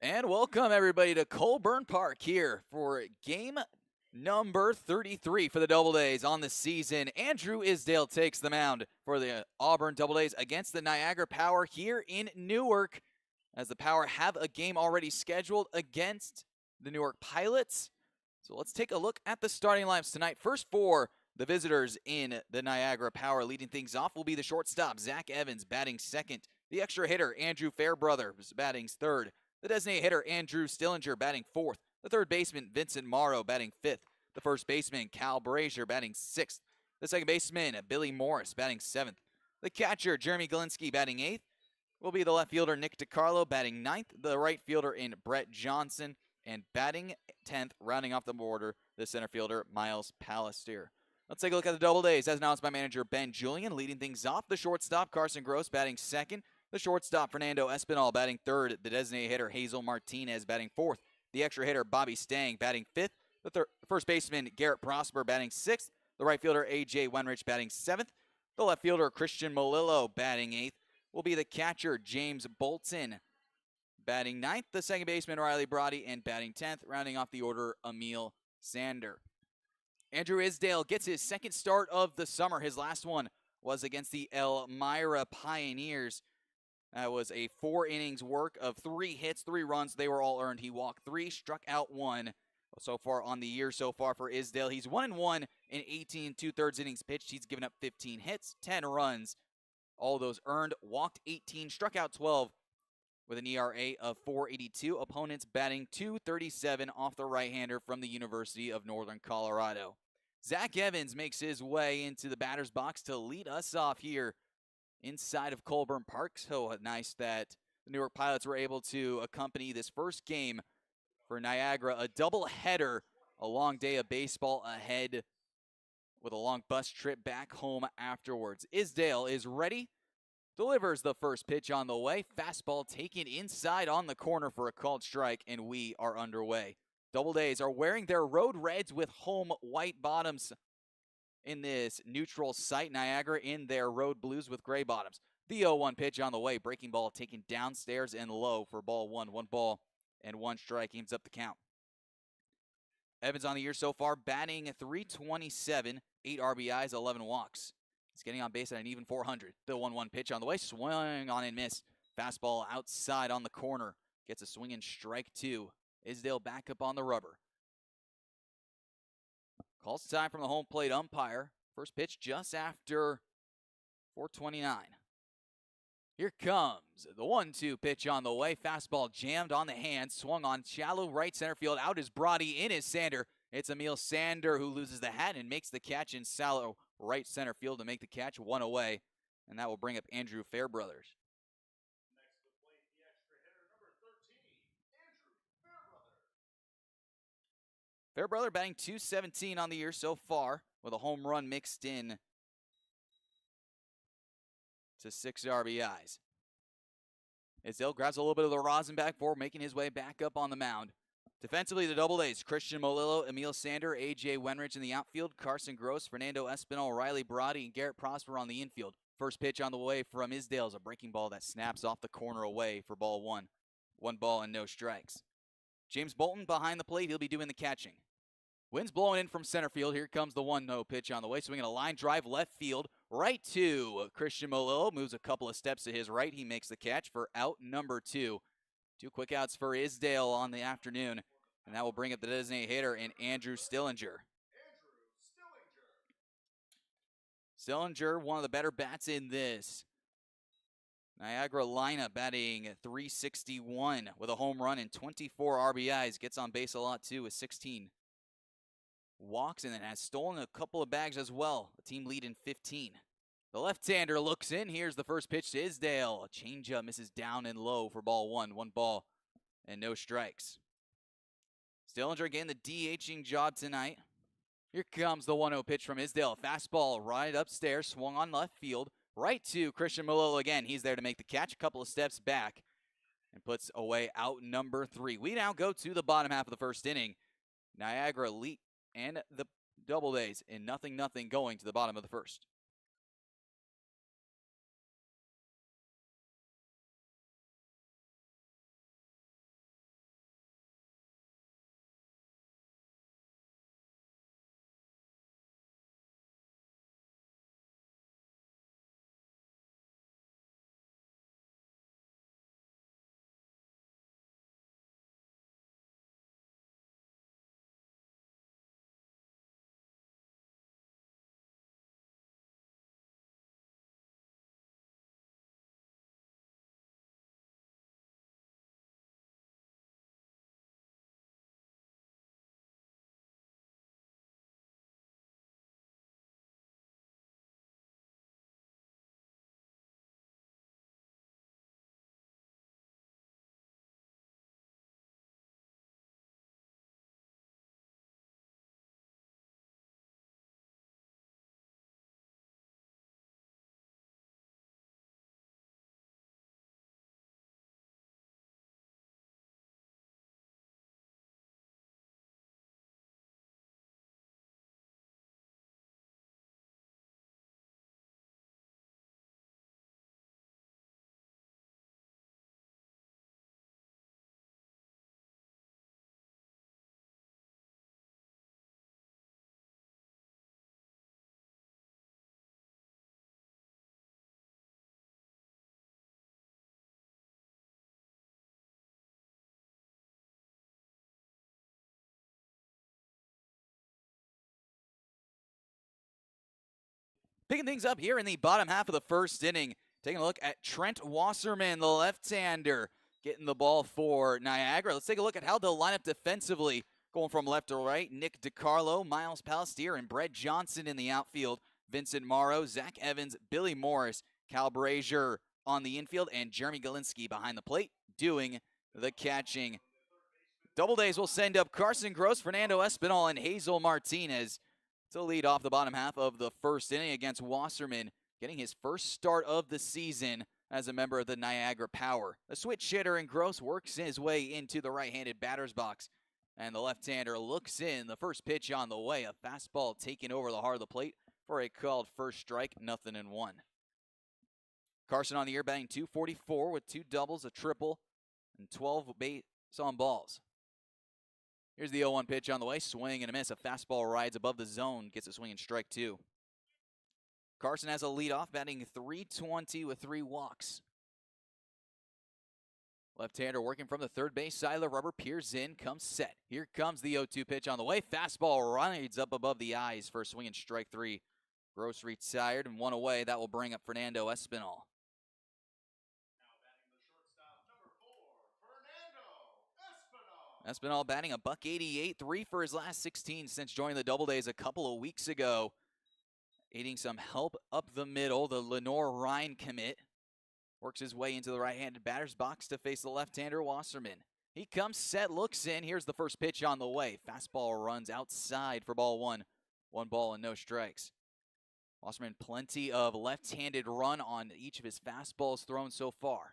And welcome everybody to Colburn Park here for game number 33 for the Doubledays on the season. Andrew Isdale takes the mound for the Auburn Doubledays against the Niagara Power here in Newark, as the Power have a game already scheduled against the Newark Pilots. So let's take a look at the starting lineups tonight. First for the visitors in the Niagara Power, leading things off will be the shortstop, Zach Evans, batting second. The extra hitter, Andrew Fairbrother, batting third. The designated hitter, Andrew Stillinger, batting fourth. The third baseman, Vincent Morrow, batting fifth. The first baseman, Cal Brazier, batting sixth. The second baseman, Billy Morris, batting seventh. The catcher, Jeremy Galinsky, batting eighth. Will be the left fielder, Nick DiCarlo, batting ninth. The right fielder in Brett Johnson, and batting 10th, rounding off the border, the center fielder, Miles Pallister. Let's take a look at the Doubledays, as announced by manager Ben Julian. Leading things off, the shortstop, Carson Gross, batting second. The shortstop, Fernando Espinal, batting third. The designated hitter, Hazel Martinez, batting fourth. The extra hitter, Bobby Stang, batting fifth. The first baseman, Garrett Prosper, batting sixth. The right fielder, A.J. Wenrich, batting seventh. The left fielder, Christian Molillo, batting eighth. Will be the catcher, James Bolton, batting ninth. The second baseman, Riley Brody, and batting 10th, rounding off the order, Emil Sander. Andrew Isdale gets his second start of the summer. His last one was against the Elmira Pioneers. That was a 4 innings work of 3 hits, 3 runs. They were all earned. He walked 3, struck out 1. So far on the year so far for Isdale, he's 1-1 in 18 2/3 innings pitched. He's given up 15 hits, 10 runs. All those earned, walked 18, struck out 12 with an ERA of 4.82. Opponents batting .237 off the right-hander from the University of Northern Colorado. Zach Evans makes his way into the batter's box to lead us off here inside of Colburn Park. So nice that the Newark Pilots were able to accompany this first game for Niagara, a double-header, a long day of baseball ahead with a long bus trip back home afterwards. Isdale is ready, delivers the first pitch on the way. Fastball taken inside on the corner for a called strike, and we are underway. Doubledays are wearing their road reds with home white bottoms in this neutral site. Niagara in their road blues with gray bottoms. The 0-1 pitch on the way. Breaking ball taken downstairs and low for ball one. 1 ball and 1 strike. Evens up the count. Evans on the year so far, batting .327, 8 RBIs, 11 walks. He's getting on base at an even .400. The 1-1 pitch on the way. Swing on and miss. Fastball outside on the corner. Gets a swing and strike 2. Isdale back up on the rubber. Calls time from the home plate umpire. First pitch just after 4:29. Here comes the 1-2 pitch on the way. Fastball jammed on the hand, swung on shallow right center field. Out is Brody, in is Sander. It's Emil Sander who loses the hat and makes the catch in shallow right center field to make the catch 1 away. And that will bring up Andrew Fairbrothers. Next to plate, the extra hitter, number 13, Andrew Fairbrother. Fairbrother batting .217 on the year so far, with a home run mixed in to 6 RBIs. Isdale grabs a little bit of the rosin back for, making his way back up on the mound. Defensively, the Doubledays, Christian Molillo, Emil Sander, A.J. Wenrich in the outfield, Carson Gross, Fernando Espinal, Riley Brody, and Garrett Prosper on the infield. First pitch on the way from Isdale is a breaking ball that snaps off the corner away for ball 1. 1 ball and no strikes. James Bolton behind the plate, he'll be doing the catching. Wind's blowing in from center field. Here comes the 1-0 pitch on the way. Swinging a line drive left field, right to Christian Molillo. Moves a couple of steps to his right. He makes the catch for out number 2. 2 quick outs for Isdale on the afternoon. And that will bring up the designated hitter in Andrew Stillinger. Stillinger, one of the better bats in this Niagara lineup, batting .361 with a home run and 24 RBIs. Gets on base a lot too with 16 walks, and then has stolen a couple of bags as well. The team lead in 15. The left-hander looks in. Here's the first pitch to Isdale. A changeup misses down and low for ball 1. 1 ball and no strikes. Stillinger getting the DHing job tonight. Here comes the 1-0 pitch from Isdale. Fastball right upstairs, swung on left field. Right to Christian Molillo again. He's there to make the catch. A couple of steps back and puts away out number 3. We now go to the bottom half of the first inning. Niagara lead and the Doubledays in 0-0 going to the bottom of the first. Picking things up here in the bottom half of the first inning. Taking a look at Trent Wasserman, the left-hander, getting the ball for Niagara. Let's take a look at how they'll line up defensively. Going from left to right, Nick DiCarlo, Miles Palastier, and Brett Johnson in the outfield. Vincent Morrow, Zach Evans, Billy Morris, Cal Brazier on the infield, and Jeremy Galinsky behind the plate doing the catching. Doubledays will send up Carson Gross, Fernando Espinal, and Hazel Martinez to lead off the bottom half of the first inning against Wasserman, getting his first start of the season as a member of the Niagara Power. The switch hitter and Gross works his way into the right-handed batter's box, and the left-hander looks in. The first pitch on the way, a fastball taking over the heart of the plate for a called first strike, 0-1. Carson on the year batting .244 with 2 doubles, a triple, and 12 base on balls. Here's the 0-1 pitch on the way, swing and a miss. A fastball rides above the zone, gets a swing and strike 2. Carson has a leadoff, batting .320 with 3 walks. Left-hander working from the third base side of the rubber, peers in, comes set. Here comes the 0-2 pitch on the way. Fastball rides up above the eyes for a swing and strike 3. Gross retired and 1 away. That will bring up Fernando Espinal. Espinal batting a .188, 3 for his last 16 since joining the Doubledays a couple of weeks ago. Needing some help up the middle, the Lenore Ryan commit works his way into the right-handed batter's box to face the left-hander Wasserman. He comes set, looks in. Here's the first pitch on the way. Fastball runs outside for ball 1. 1 ball and no strikes. Wasserman plenty of left-handed run on each of his fastballs thrown so far.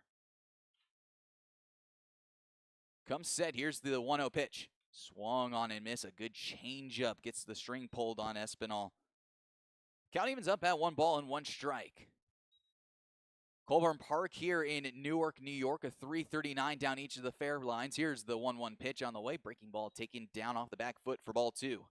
Comes set, here's the 1-0 pitch. Swung on and miss, a good changeup, gets the string pulled on Espinal. Count evens up at 1 ball and 1 strike. Colburn Park here in Newark, New York, a 3:39 down each of the fair lines. Here's the 1-1 pitch on the way, breaking ball taken down off the back foot for ball 2.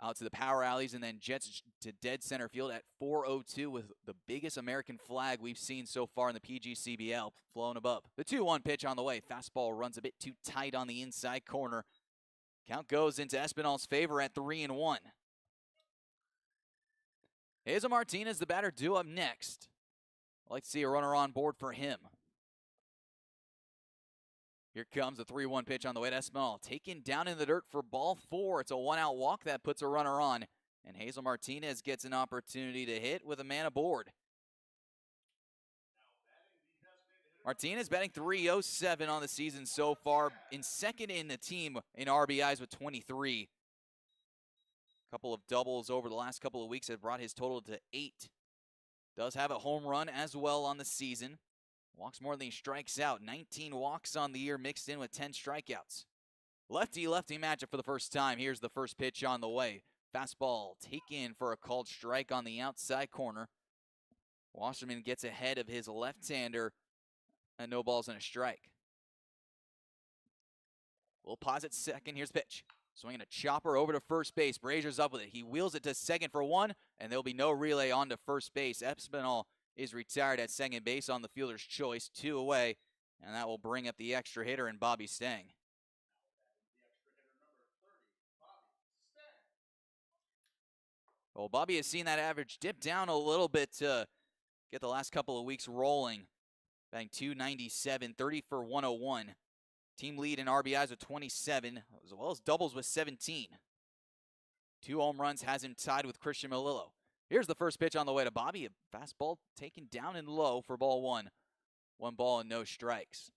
Out to the power alleys and then jets to dead center field at 4:02 with the biggest American flag we've seen so far in the PGCBL flown above. The 2-1 pitch on the way. Fastball runs a bit too tight on the inside corner. Count goes into Espinal's favor at 3-1. Hazel Martinez, the batter, due up next. I'd like to see a runner on board for him. Here comes the 3-1 pitch on the way to Espinal. Taken down in the dirt for ball 4. It's a 1-out walk that puts a runner on. And Hazel Martinez gets an opportunity to hit with a man aboard. Martinez batting .307 on the season so far. In second in the team in RBIs with 23. A couple of doubles over the last couple of weeks have brought his total to 8. Does have a home run as well on the season. Walks more than he strikes out. 19 walks on the year mixed in with 10 strikeouts. Lefty-lefty matchup for the first time. Here's the first pitch on the way. Fastball taken for a called strike on the outside corner. Wasserman gets ahead of his left-hander and no balls and a strike. We'll pause at second. Here's pitch. Swinging a chopper over to first base. Brazier's up with it. He wheels it to second for 1, and there'll be no relay on to first base. Espinal is retired at second base on the fielder's choice. 2 away, and that will bring up the extra hitter and Bobby Stang. Well, Bobby has seen that average dip down a little bit to get the last couple of weeks rolling. Batting .297, 30 for 101. Team lead in RBIs with 27, as well as doubles with 17. 2 home runs has him tied with Christian Melillo. Here's the first pitch on the way to Bobby. A fastball taken down and low for ball 1. 1 ball and no strikes.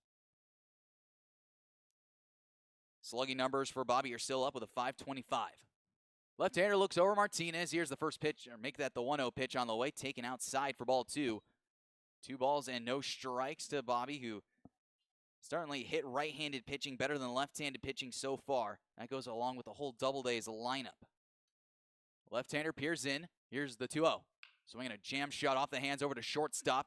Slugging numbers for Bobby are still up with a .525. Left-hander looks over Martinez. Here's the first pitch, or make that the 1-0 pitch on the way. Taken outside for ball 2. 2 balls and no strikes to Bobby, who certainly hit right-handed pitching better than left-handed pitching so far. That goes along with the whole Doubledays lineup. Left-hander peers in. Here's the 2-0. Swinging a jam shot off the hands over to shortstop.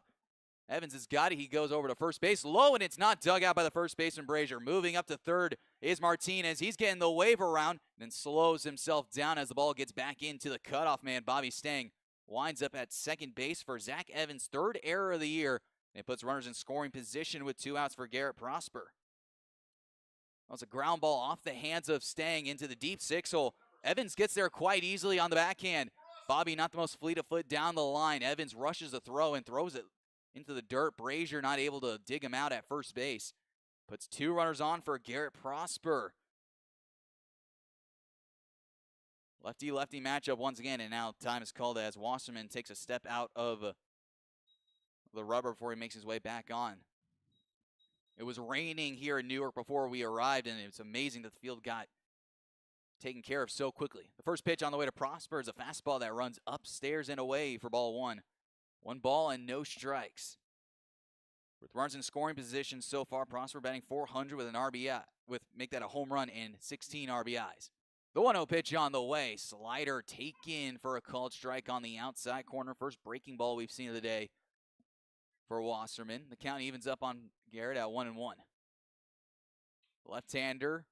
Evans has got it. He goes over to first base. Low, and it's not dug out by the first baseman Brazier. Moving up to third is Martinez. He's getting the wave around, then slows himself down as the ball gets back into the cutoff man. Bobby Stang winds up at second base for Zach Evans' 3rd error of the year. It puts runners in scoring position with 2 outs for Garrett Prosper. That was a ground ball off the hands of Stang into the deep 6-hole. Evans gets there quite easily on the backhand. Bobby not the most fleet of foot down the line. Evans rushes the throw and throws it into the dirt. Brazier not able to dig him out at first base. Puts 2 runners on for Garrett Prosper. Lefty-lefty matchup once again, and now time is called as Wasserman takes a step out of the rubber before he makes his way back on. It was raining here in Newark before we arrived, and it's amazing that the field got taken care of so quickly. The first pitch on the way to Prosper is a fastball that runs upstairs and away for ball 1. 1 ball and no strikes. With runners in scoring position so far, Prosper batting .400 with an RBI, make that a home run and 16 RBIs. The 1-0 pitch on the way. Slider taken for a called strike on the outside corner. First breaking ball we've seen of the day for Wasserman. The count evens up on Garrett at 1-1. Left-hander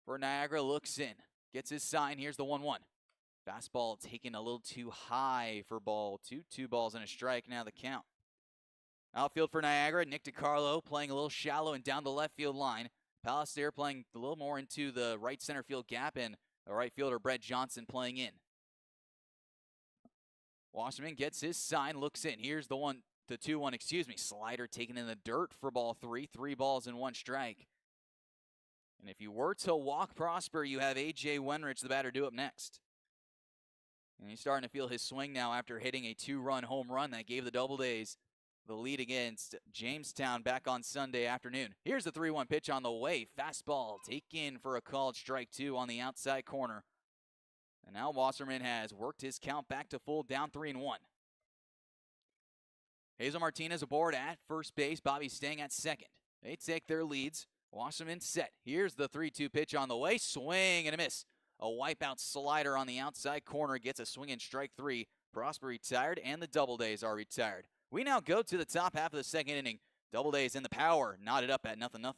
for Niagara looks in. Gets his sign. Here's the 1-1. Fastball taken a little too high for ball 2. 2 balls and a strike. Now the count. Outfield for Niagara. Nick DiCarlo playing a little shallow and down the left field line. Pallister playing a little more into the right center field gap, and the right fielder Brett Johnson playing in. Wasserman gets his sign, looks in. Here's the 2-1, Slider taken in the dirt for ball 3. 3 balls and 1 strike. And if you were to walk Prosper, you have A.J. Wenrich, the batter, due up next. And he's starting to feel his swing now after hitting a 2-run home run that gave the Doubledays the lead against Jamestown back on Sunday afternoon. Here's the 3-1 pitch on the way. Fastball taken for a called strike 2 on the outside corner. And now Wasserman has worked his count back to full, down 3-1. Hazel Martinez aboard at first base. Bobby staying at second. They take their leads. Wasserman set. Here's the 3-2 pitch on the way. Swing and a miss. A wipeout slider on the outside corner gets a swing and strike 3. Prosper retired, and the Doubledays are retired. We now go to the top half of the second inning. Doubledays in the power, knotted up at 0-0.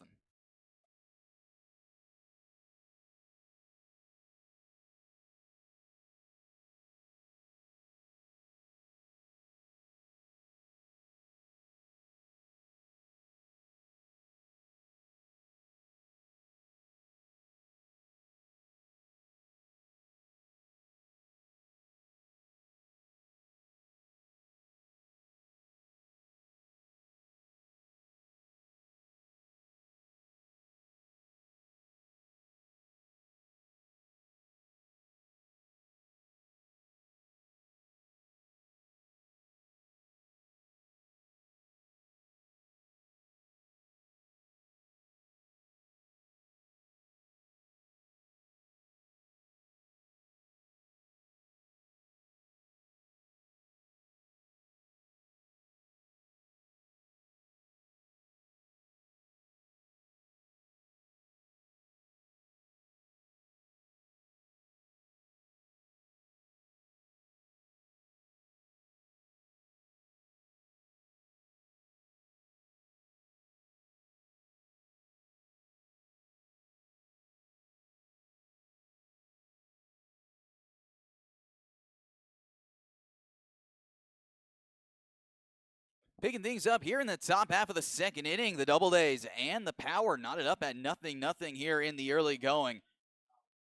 Picking things up here in the top half of the second inning, the Doubledays and the power knotted up at 0-0 here in the early going.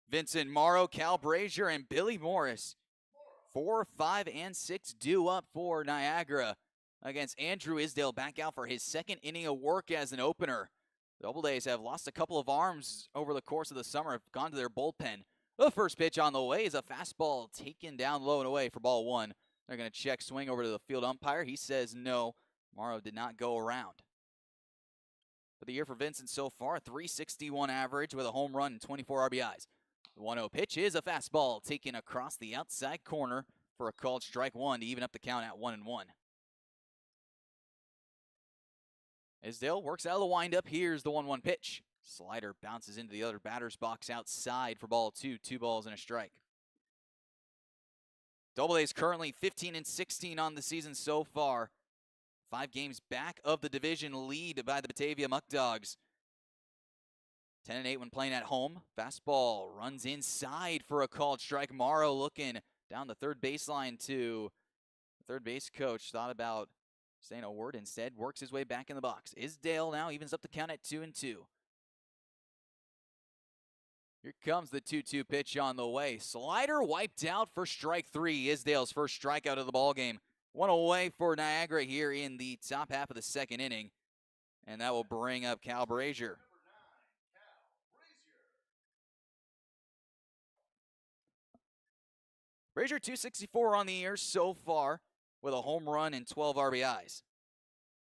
Vincent Morrow, Cal Brazier, and Billy Morris, 4, 5, and 6 due up for Niagara against Andrew Isdale, back out for his second inning of work as an opener. The Doubledays have lost a couple of arms over the course of the summer, have gone to their bullpen. The first pitch on the way is a fastball taken down low and away for ball 1. They're going to check swing over to the field umpire. He says no. Morrow did not go around. For the year for Vincent so far, .361 average with a home run and 24 RBIs. The 1-0 pitch is a fastball taken across the outside corner for a called strike 1 to even up the count at 1-1. Isdale works out of the windup. Here's the 1-1 pitch. Slider bounces into the other batter's box outside for ball 2. 2 balls and a strike. Doubledays currently 15-16 on the season so far. 5 games back of the division lead by the Batavia Muck Dogs. 10-8 when playing at home. Fastball runs inside for a called strike. Morrow looking down the third baseline to the third base coach. Thought about saying a word, instead works his way back in the box. Isdale now evens up the count at 2-2. Here comes the 2-2 pitch on the way. Slider wiped out for strike 3. Isdale's first strikeout of the ball game. One away for Niagara here in the top half of the second inning. And that will bring up Cal Brazier. Brazier 264 on the year so far with a home run and 12 RBIs.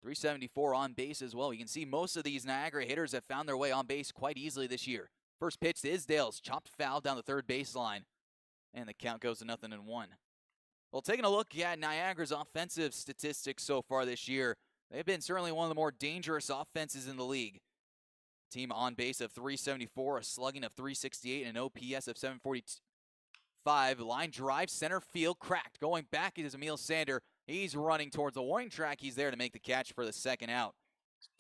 374 on base as well. You can see most of these Niagara hitters have found their way on base quite easily this year. First pitch to Isdale's chopped foul down the third baseline. And the count goes to 0-1. Well, taking a look at Niagara's offensive statistics so far this year, they've been certainly one of the more dangerous offenses in the league. Team on base of 374, a slugging of 368, and an OPS of 745. Line drive, center field, cracked. Going back is Emil Sander. He's running towards the warning track. He's there to make the catch for the second out.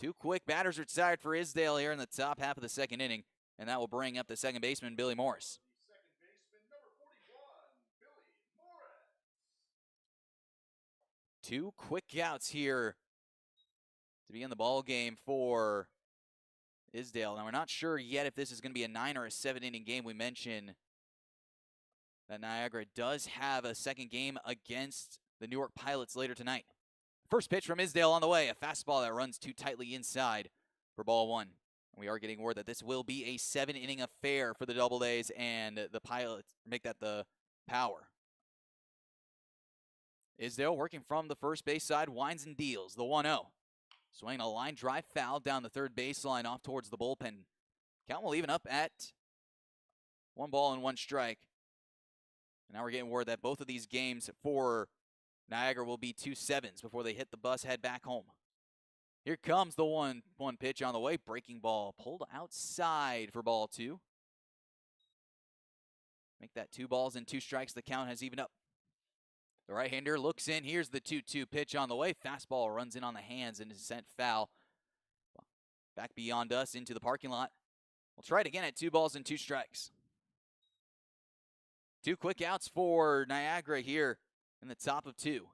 2 quick batters retired for Isdale here in the top half of the second inning, and that will bring up the second baseman, Billy Morris. Second baseman, number 41, Billy Morris. 2 quick outs here to be in the ball game for Isdale. Now, we're not sure yet if this is going to be a 9 or a 7-inning game. We mentioned that Niagara does have a second game against the New York Pilots later tonight. First pitch from Isdale on the way. A fastball that runs too tightly inside for ball 1. We are getting word that this will be a 7-inning affair for the Doubledays, and the Pilots make that the power. Isdale working from the first base side, winds and deals the 1-0. Swinging a line drive foul down the third baseline off towards the bullpen. Count will even up at 1 ball and 1 strike. And now we're getting word that both of these games for Niagara will be 2 7s before they hit the bus, head back home. Here comes the 1-1 pitch on the way. Breaking ball pulled outside for ball 2. Make that 2 balls and 2 strikes. The count has evened up. The right-hander looks in. Here's the 2-2 pitch on the way. Fastball runs in on the hands and is sent foul. Back beyond us into the parking lot. We'll try it again at 2 balls and 2 strikes. 2 quick outs for Niagara here in the top of 2.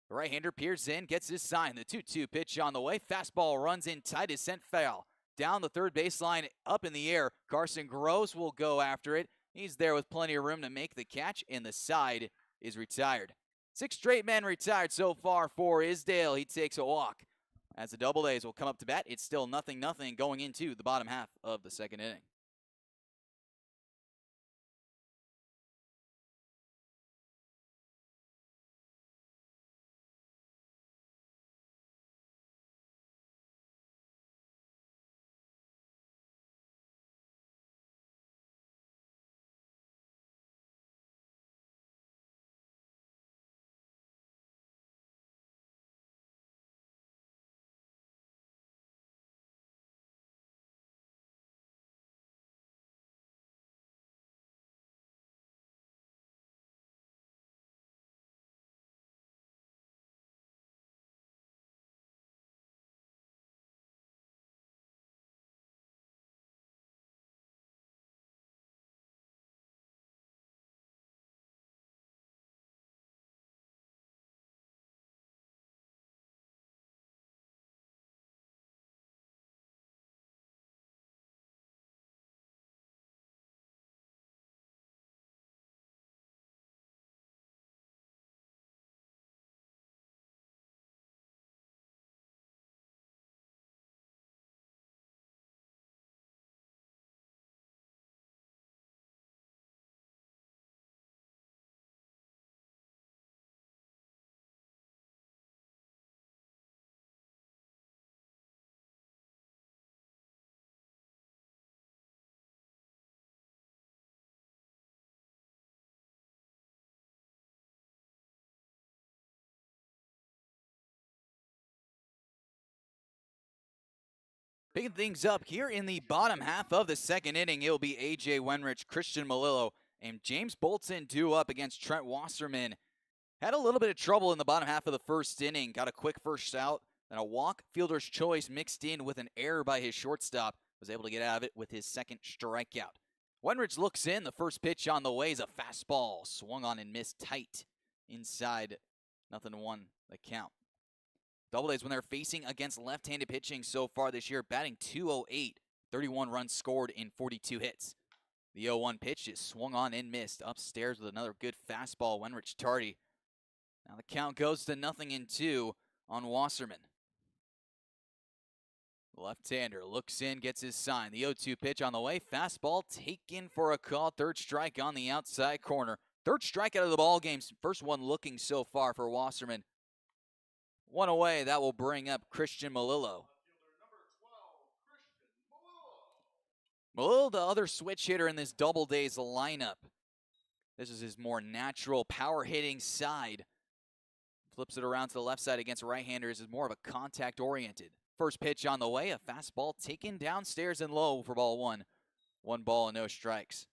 The right-hander peers in, gets his sign. The 2-2 pitch on the way. Fastball runs in tight, is sent foul. Down the third baseline, up in the air. Carson Gross will go after it. He's there with plenty of room to make the catch, and the side is retired. 6 straight men retired so far for Isdale. He takes a walk. As the Doubledays will come up to bat, it's still 0-0 going into the bottom half of the second inning. Picking things up here in the bottom half of the second inning, it will be A.J. Wenrich, Christian Malillo, and James Bolton due up against Trent Wasserman. Had a little bit of trouble in the bottom half of the first inning. Got a quick first out, and a walk, fielder's choice mixed in with an error by his shortstop. Was able to get out of it with his second strikeout. Wenrich looks in. The first pitch on the way is a fastball. Swung on and missed tight inside. 0-1 the count. Doubledays, when they're facing against left-handed pitching so far this year, batting .208, 31 runs scored in 42 hits. The 0-1 pitch is swung on and missed. Upstairs with another good fastball, Wenrich Tardy. Now the count goes to 0-2 on Wasserman. Left-hander looks in, gets his sign. The 0-2 pitch on the way. Fastball taken for a call. Third strike on the outside corner. Third strikeout of the ball game. First one looking so far for Wasserman. One away. That will bring up Christian Malillo. Malillo, the other switch hitter in this Doubledays lineup. This is his more natural power hitting side. Flips it around to the left side against right-handers. Is more of a contact oriented. First pitch on the way. A fastball taken downstairs and low for ball one. 1 ball and no strikes.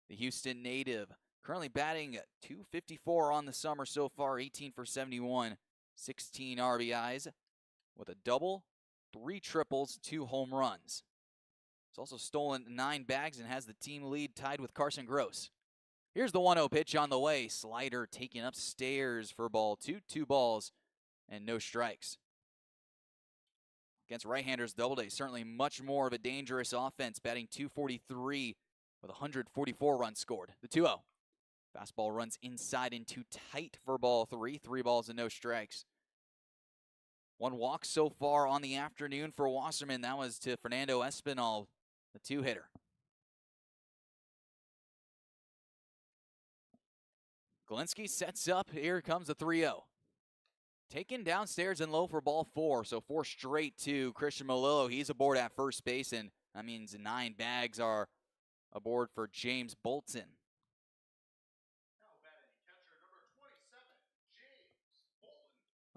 The Houston native currently batting .254 on the summer so far. 18 for 71. 16 RBIs with a double, 3 triples, 2 home runs. He's also stolen 9 bags and has the team lead tied with Carson Gross. Here's the 1-0 pitch on the way. Slider taken upstairs for ball 2. 2 balls and no strikes. Against right-handers, Doubledays certainly much more of a dangerous offense, batting .243 with 144 runs scored. The 2-0. Fastball runs inside and too tight for ball 3. 3 balls and no strikes. 1 walk so far on the afternoon for Wasserman. That was to Fernando Espinal, the 2-hitter. Galinsky sets up. Here comes the 3-0. Taken downstairs and low for ball 4. So 4 straight to Christian Malillo. He's aboard at first base, and that means 9 bags are aboard for James Bolton.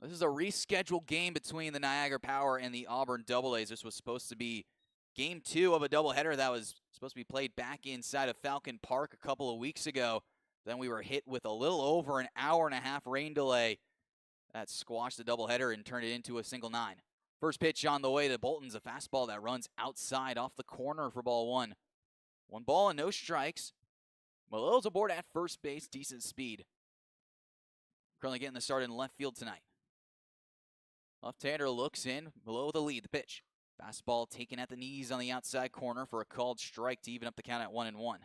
This is a rescheduled game between the Niagara Power and the Auburn Doubledays. This was supposed to be game 2 of a doubleheader that was supposed to be played back inside of Falcon Park a couple of weeks ago. Then we were hit with a little over an hour-and-a-half rain delay that squashed the doubleheader and turned it into a single 9. First pitch on the way to Bolton's a fastball that runs outside off the corner for ball 1. 1 ball and no strikes. Malillo's aboard at first base, decent speed. Currently getting the start in left field tonight. Left-hander looks in, below the lead, the pitch. Fastball taken at the knees on the outside corner for a called strike to even up the count at 1-1.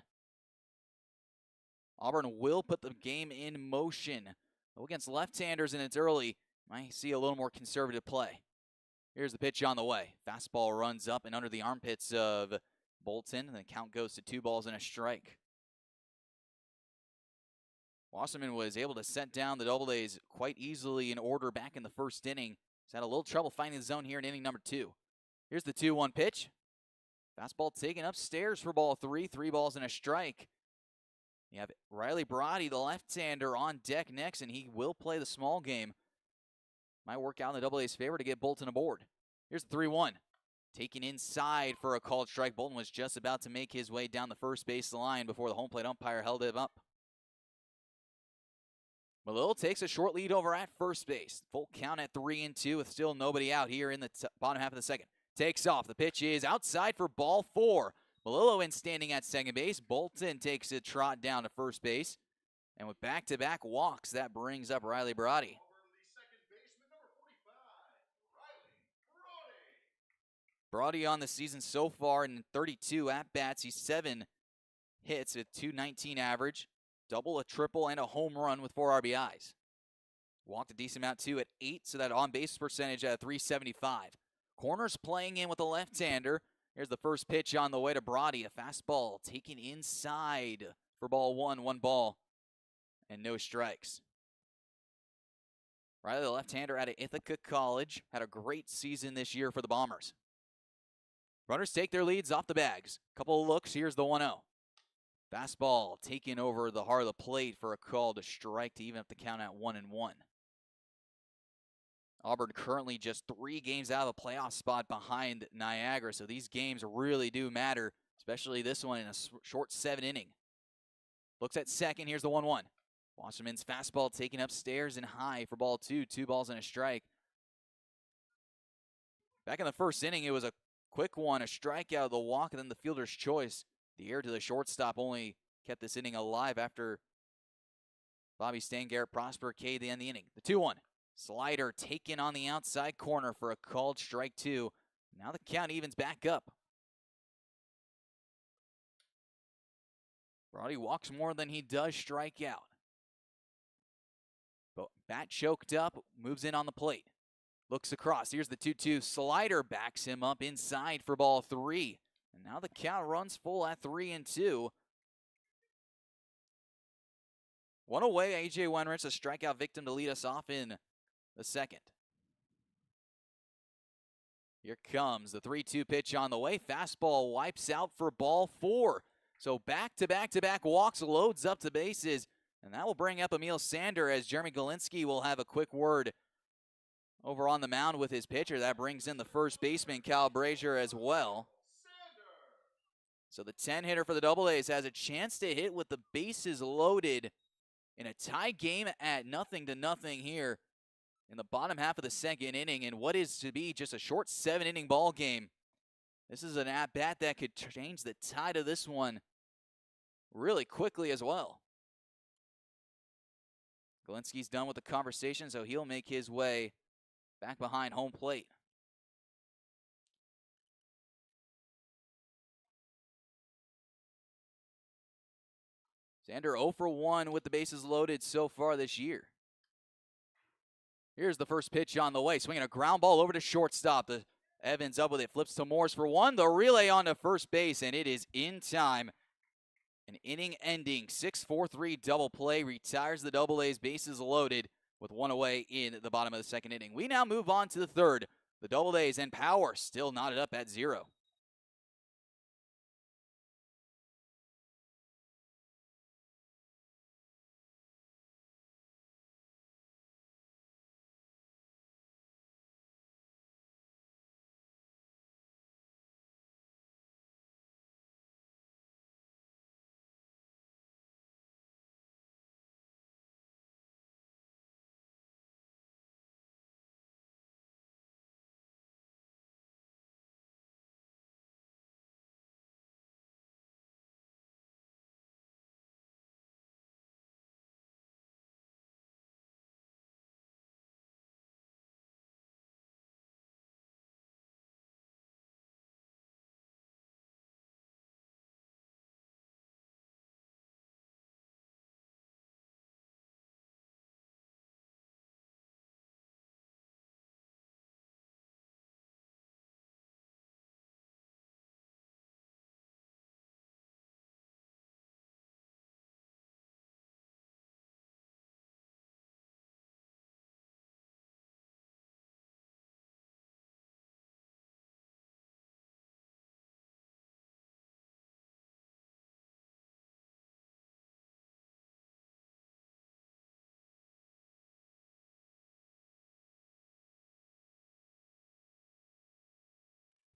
Auburn will put the game in motion. Though against left-handers and it's early, might see a little more conservative play. Here's the pitch on the way. Fastball runs up and under the armpits of Bolton, and the count goes to 2 balls and a strike. Wasserman was able to set down the Doubledays quite easily in order back in the first inning. He's had a little trouble finding the zone here in inning number 2. Here's the 2-1 pitch. Fastball taken upstairs for ball 3. 3 balls and a strike. You have Riley Brody, the left-hander, on deck next, and he will play the small game. Might work out in the Doubledays' favor to get Bolton aboard. Here's the 3-1. Taken inside for a called strike. Bolton was just about to make his way down the first base line before the home plate umpire held him up. Malillo takes a short lead over at first base. Full count at 3-2 with still nobody out here in the bottom half of the second. Takes off. The pitch is outside for ball 4. Malillo in standing at second base. Bolton takes a trot down to first base. And with back-to-back walks, that brings up Riley Brody. Brody on the season so far in 32 at-bats. He's 7 hits at .219 average. Double, a triple, and a home run with 4 RBIs. Walked a decent amount too at 8, so that on-base percentage at .375. Corners playing in with the left-hander. Here's the first pitch on the way to Brody. A fastball taken inside for ball 1. 1 ball and no strikes. Riley, the left-hander out of Ithaca College, had a great season this year for the Bombers. Runners take their leads off the bags. Couple of looks. Here's the 1-0. Fastball taken over the heart of the plate for a call to strike to even up the count at 1-1. Auburn currently just 3 games out of a playoff spot behind Niagara, so these games really do matter, especially this one in a short 7 inning. Looks at second. Here's the 1-1. Wasserman's fastball taken upstairs and high for ball 2. 2 balls and a strike. Back in the first inning, it was a quick one, a strikeout, the walk, and then the fielder's choice. The air to the shortstop only kept this inning alive after Bobby Stangarrett Prosper K'd to end the inning. The 2-1. Slider taken on the outside corner for a called strike 2. Now the count evens back up. Brody walks more than he does strike out. But bat choked up, moves in on the plate. Looks across. Here's the 2-2 slider, backs him up inside for ball 3. And now the count runs full at 3-2. One away, A.J. Wenrich, a strikeout victim to lead us off in the second. Here comes the 3-2 pitch on the way. Fastball wipes out for ball 4. So back-to-back walks, loads up the bases. And that will bring up Emil Sander as Jeremy Galinsky will have a quick word over on the mound with his pitcher. That brings in the first baseman, Cal Brazier, as well. So the 10-hitter for the Doubledays has a chance to hit with the bases loaded in a tie game at 0-0 here in the bottom half of the second inning in what is to be just a short 7-inning ball game. This is an at-bat that could change the tide of this one really quickly as well. Galinsky's done with the conversation, so he'll make his way back behind home plate. Sander 0 for 1 with the bases loaded so far this year. Here's the first pitch on the way. Swinging a ground ball over to shortstop. The Evans up with it. Flips to Morse for 1. The relay on to first base, and it is in time. An inning-ending 6-4-3 double play retires the Doubledays bases loaded with 1 away in the bottom of the second inning. We now move on to the third. The Doubledays and power still knotted up at 0.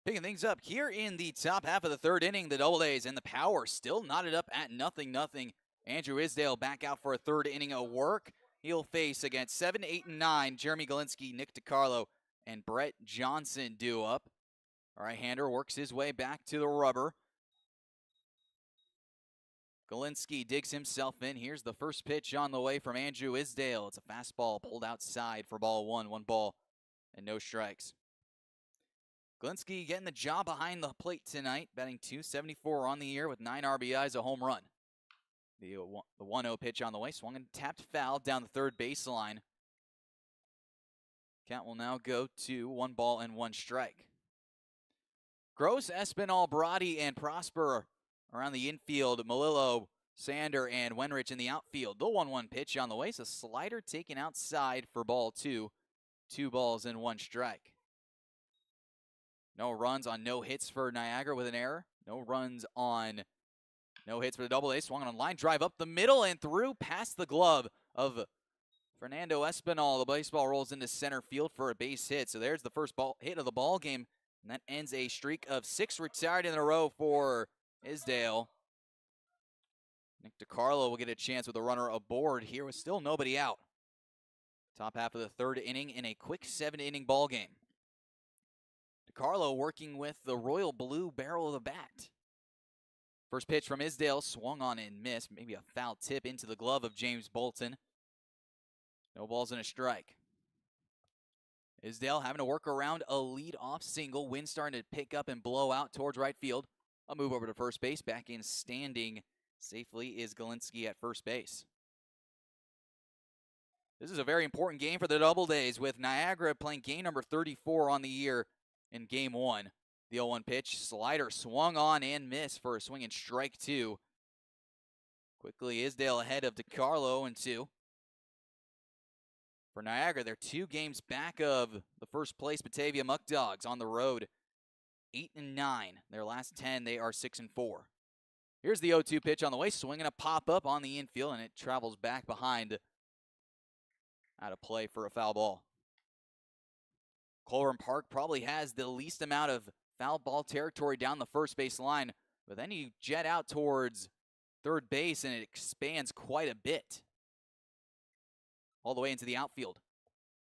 Picking things up here in the top half of the third inning, the Doubledays and the power still knotted up at 0-0. Andrew Isdale back out for a third inning of work. He'll face against 7, 8, and 9, Jeremy Galinsky, Nick DiCarlo, and Brett Johnson due up. All right-hander works his way back to the rubber. Galinsky digs himself in. Here's the first pitch on the way from Andrew Isdale. It's a fastball pulled outside for ball 1. 1 ball and no strikes. Galinsky getting the job behind the plate tonight, batting .274 on the year with 9 RBIs, a home run. The 1-0 pitch on the way, swung and tapped foul down the third baseline. Count will now go to 1 ball and 1 strike. Gross, Espinal, Brody, and Prosper around the infield. Malillo, Sander, and Wenrich in the outfield. The 1-1 pitch on the way, so slider taken outside for ball 2. 2 balls and 1 strike. No runs on no hits for Niagara with an error. No runs on no hits for the Doubledays. Swung on a line drive up the middle and through past the glove of Fernando Espinal. The baseball rolls into center field for a base hit. So there's the first hit of the ball game. And that ends a streak of 6 retired in a row for Isdale. Nick DiCarlo will get a chance with a runner aboard here with still nobody out. Top half of the third inning in a quick 7-inning ball game. DiCarlo working with the royal blue barrel of the bat. First pitch from Isdale, swung on and missed. Maybe a foul tip into the glove of James Bolton. No balls and a strike. Isdale having to work around a lead-off single. Wind starting to pick up and blow out towards right field. A move over to first base. Back in standing Safely is Galinsky at first base. This is a very important game for the Doubledays, with Niagara playing game number 34 on the year in game 1. The 0-1 pitch, slider swung on and missed for a swinging strike 2. Quickly, Isdale ahead of DiCarlo in 2. For Niagara, they're 2 games back of the first place Batavia Muck Dogs on the road, 8-9. Their last 10, they are 6-4. Here's the 0-2 pitch on the way, swinging a pop-up on the infield, and it travels back behind, out of play for a foul ball. Auburn Park probably has the least amount of foul ball territory down the first base line, but then you jet out towards third base and it expands quite a bit, all the way into the outfield.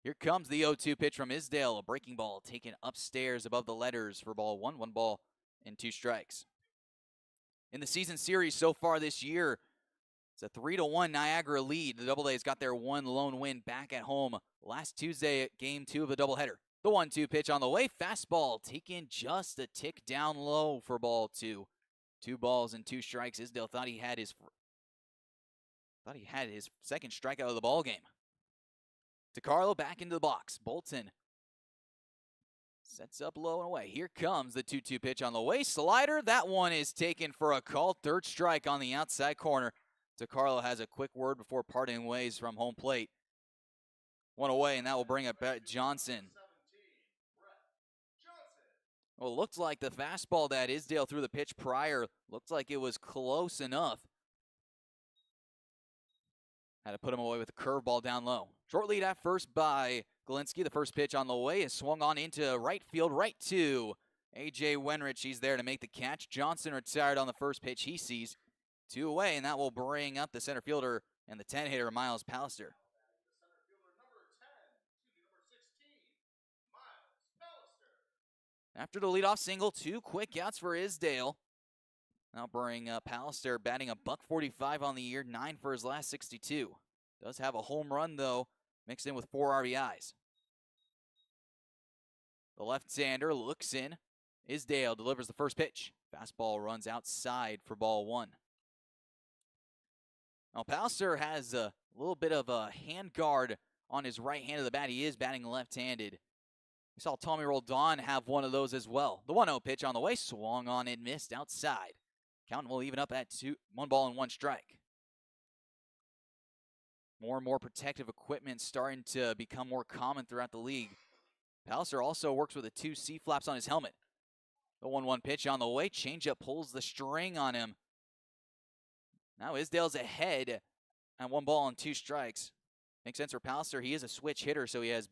Here comes the 0-2 pitch from Isdale, a breaking ball taken upstairs above the letters for ball 1, 1 ball and 2 strikes. In the season series so far this year, it's a 3-1 Niagara lead. The Doubledays got their one lone win back at home last Tuesday at game 2 of the doubleheader. The 1-2 pitch on the way, fastball taken just a tick down low for ball 2. 2 balls and 2 strikes. Isdale thought he had his second strikeout of the ball game. DiCarlo back into the box. Bolton sets up low and away. Here comes the 2-2 pitch on the way. Slider, that one is taken for a called third strike on the outside corner. DiCarlo has a quick word before parting ways from home plate. One away, and that will bring up Johnson. Well, it looked like the fastball that Isdale threw the pitch prior looked like it was close enough. Had to put him away with a curveball down low. Short lead at first by Galinsky. The first pitch on the way is swung on into right field, right to A.J. Wenrich. He's there to make the catch. Johnson retired on the first pitch he sees. 2 away, and that will bring up the center fielder and the 10-hitter, Miles Pallister. After the leadoff single, 2 quick outs for Isdale. Now bring Pallister batting a .145 on the year, 9 for his last 62. Does have a home run, though, mixed in with 4 RBIs. The left-hander looks in. Isdale delivers the first pitch. Fastball runs outside for ball 1. Now, Pallister has a little bit of a hand guard on his right hand of the bat. He is batting left-handed. We saw Tommy Roldan have one of those as well. The 1-0 pitch on the way, swung on and missed outside. Count will even up at 1 ball and 1 strike. More and more protective equipment starting to become more common throughout the league. Pallister also works with the 2 C-flaps on his helmet. The 1-1 pitch on the way, changeup pulls the string on him. Now Isdale's ahead at 1 ball and 2 strikes. Makes sense for Pallister. He is a switch hitter, so he has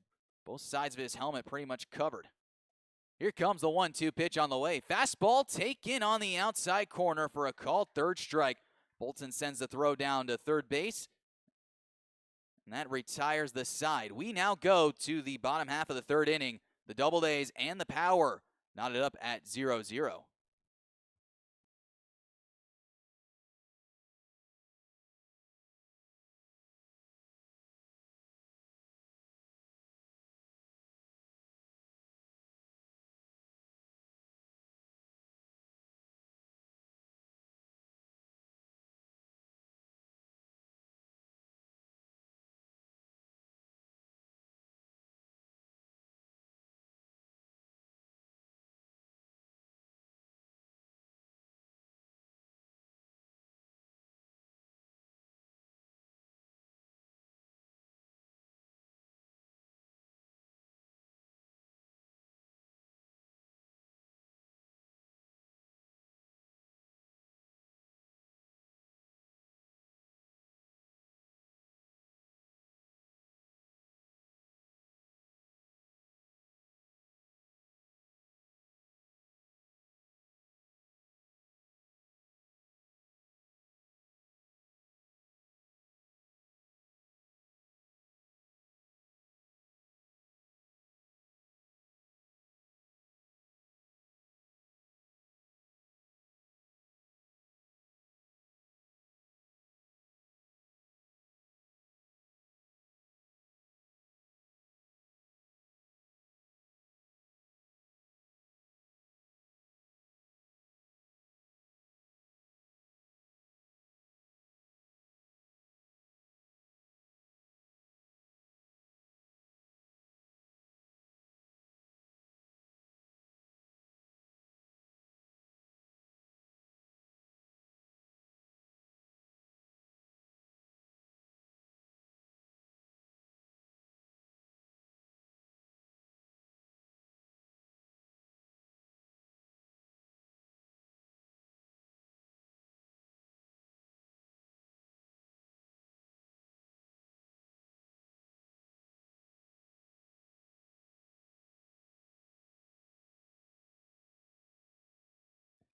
both sides of his helmet pretty much covered. Here comes the 1-2 pitch on the way. Fastball taken on the outside corner for a called third strike. Bolton sends the throw down to third base, and that retires the side. We now go to the bottom half of the 3rd inning. The Doubledays and the Power knotted up at 0-0.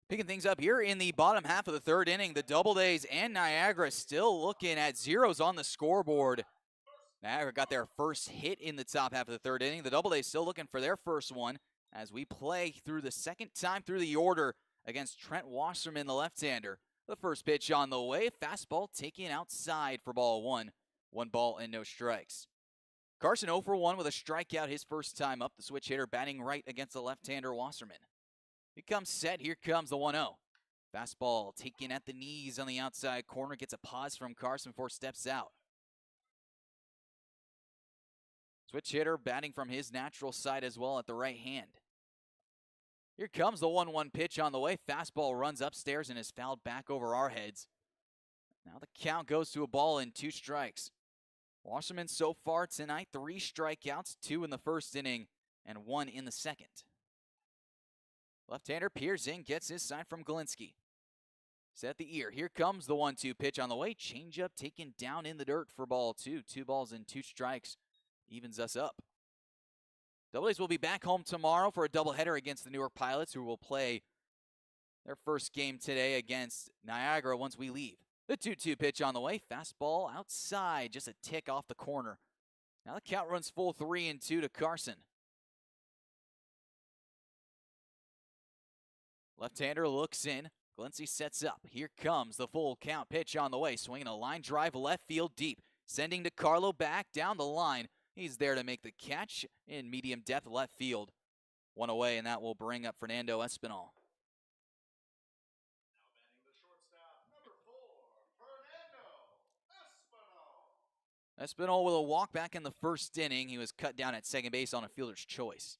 Picking things up here in the bottom half of the third inning, the Doubledays and Niagara still looking at zeros on the scoreboard. Niagara got their first hit in the top half of the third inning. The Doubledays still looking for their first one as we play through the second time through the order against Trent Wasserman, the left-hander. The first pitch on the way, fastball taken outside for ball one. 1 ball and no strikes. Carson 0 for 1 with a strikeout his first time up. The switch hitter batting right against the left-hander Wasserman. He comes set. Here comes the 1-0. Fastball taken at the knees on the outside corner. Gets a pause from Carson before steps out. Switch hitter batting from his natural side as well at the right hand. Here comes the 1-1 pitch on the way. Fastball runs upstairs and is fouled back over our heads. Now the count goes to a ball and 2 strikes. Wasserman so far tonight, 3 strikeouts, 2 in the first inning and 1 in the second. Left-hander peers in, gets his sign from Galinsky. Set the ear. Here comes the 1-2 pitch on the way. Changeup taken down in the dirt for ball 2. 2 balls and 2 strikes. Evens us up. Doubledays will be back home tomorrow for a doubleheader against the Newark Pilots, who will play their first game today against Niagara once we leave. The 2-2 pitch on the way. Fastball outside, just a tick off the corner. Now the count runs full 3-2 to Carson. Left-hander looks in. Galinsky sets up. Here comes the full count pitch on the way. Swinging a line drive left field deep. Sending DeCarlo back down the line. He's there to make the catch in medium depth left field. 1 away, and that will bring up Fernando Espinal. Now batting the shortstop, number 4, Fernando Espinal. Espinal with a walk back in the first inning. He was cut down at second base on a fielder's choice.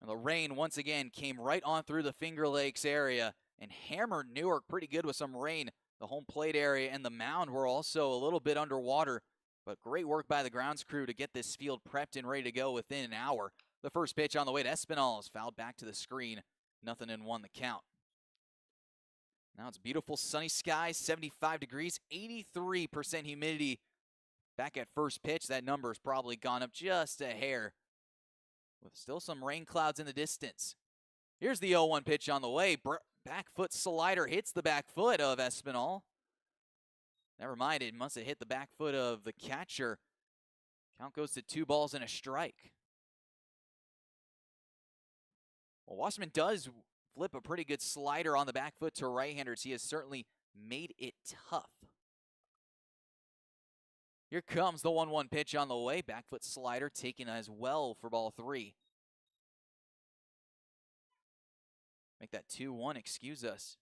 And the rain once again came right on through the Finger Lakes area and hammered Newark pretty good with some rain. The home plate area and the mound were also a little bit underwater, but great work by the grounds crew to get this field prepped and ready to go within an hour. The first pitch on the way to Espinal is fouled back to the screen. 0-1 the count. Now it's beautiful sunny skies, 75 degrees, 83% humidity. Back at first pitch, that number has probably gone up just a hair, with still some rain clouds in the distance. Here's the 0-1 pitch on the way. Back foot slider hits the back foot of Espinal. Never mind, it must have hit the back foot of the catcher. Count goes to 2 balls and a strike. Well, Wasserman does flip a pretty good slider on the back foot to right-handers. He has certainly made it tough. Here comes the 1-1 pitch on the way. Back foot slider taken as well for ball 3. Make that 2-1, excuse us.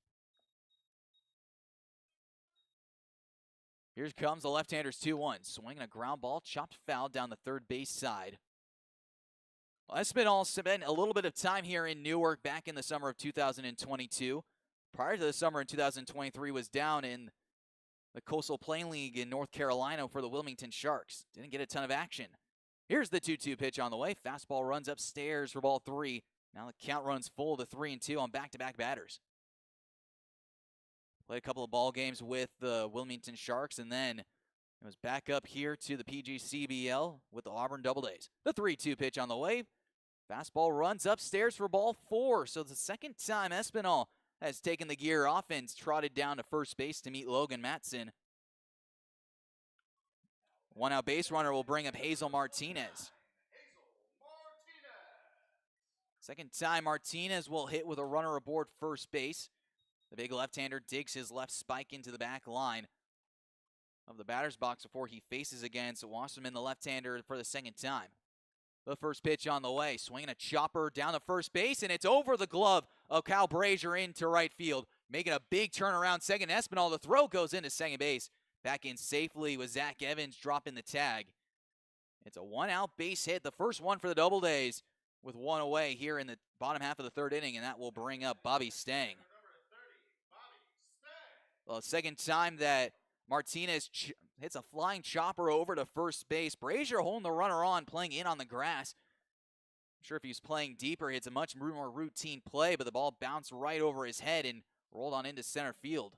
Here comes the left-hander's 2-1. Swinging a ground ball, chopped foul down the third base side. Well, Espinal spent a little bit of time here in Newark back in the summer of 2022. Prior to the summer in 2023, was down in the Coastal Plain League in North Carolina for the Wilmington Sharks. Didn't get a ton of action. Here's the 2-2 pitch on the way. Fastball runs upstairs for ball 3. Now the count runs full to 3-2 on back-to-back batters. Played a couple of ball games with the Wilmington Sharks, and then it was back up here to the PGCBL with the Auburn Doubledays. The 3-2 pitch on the way. Fastball runs upstairs for ball 4. So it's the second time Espinal has taken the gear off and trotted down to first base to meet Logan Matson. 1 out base runner will bring up Hazel Martinez. Second time Martinez will hit with a runner aboard first base. The big left-hander digs his left spike into the back line of the batter's box before he faces against Wasserman, the left-hander, for the second time. The first pitch on the way, swinging a chopper down the first base, and it's over the glove of Kyle Brazier into right field, making a big turnaround second. Espinal, the throw goes into second base. Back in safely with Zach Evans dropping the tag. It's a 1-out base hit, the first one for the Doubledays, with 1 away here in the bottom half of the third inning, and that will bring up Bobby Stang. Well, second time that Martinez hits a flying chopper over to first base. Brazier holding the runner on, playing in on the grass. I'm sure if he was playing deeper, it's a much more routine play, but the ball bounced right over his head and rolled on into center field.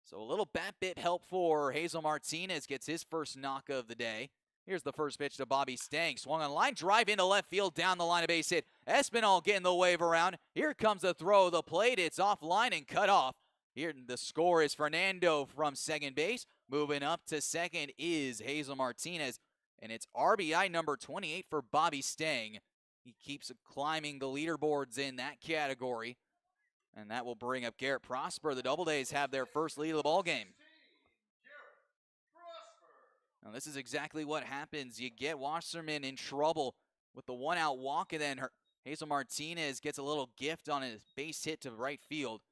So a little bat bit help for Hazel Martinez, gets his first knock of the day. Here's the first pitch to Bobby Stang. Swung on line, drive into left field, down the line, a base hit. Espinal getting the wave around. Here comes the throw of the plate. It's offline and cut off. Here the score is Fernando from second base. Moving up to second is Hazel Martinez. And it's RBI number 28 for Bobby Stang. He keeps climbing the leaderboards in that category. And that will bring up Garrett Prosper. The Doubledays have their first lead of the ball game. Now this is exactly what happens. You get Wasserman in trouble with the one-out walk, and then Hazel Martinez gets a little gift on his base hit to right field.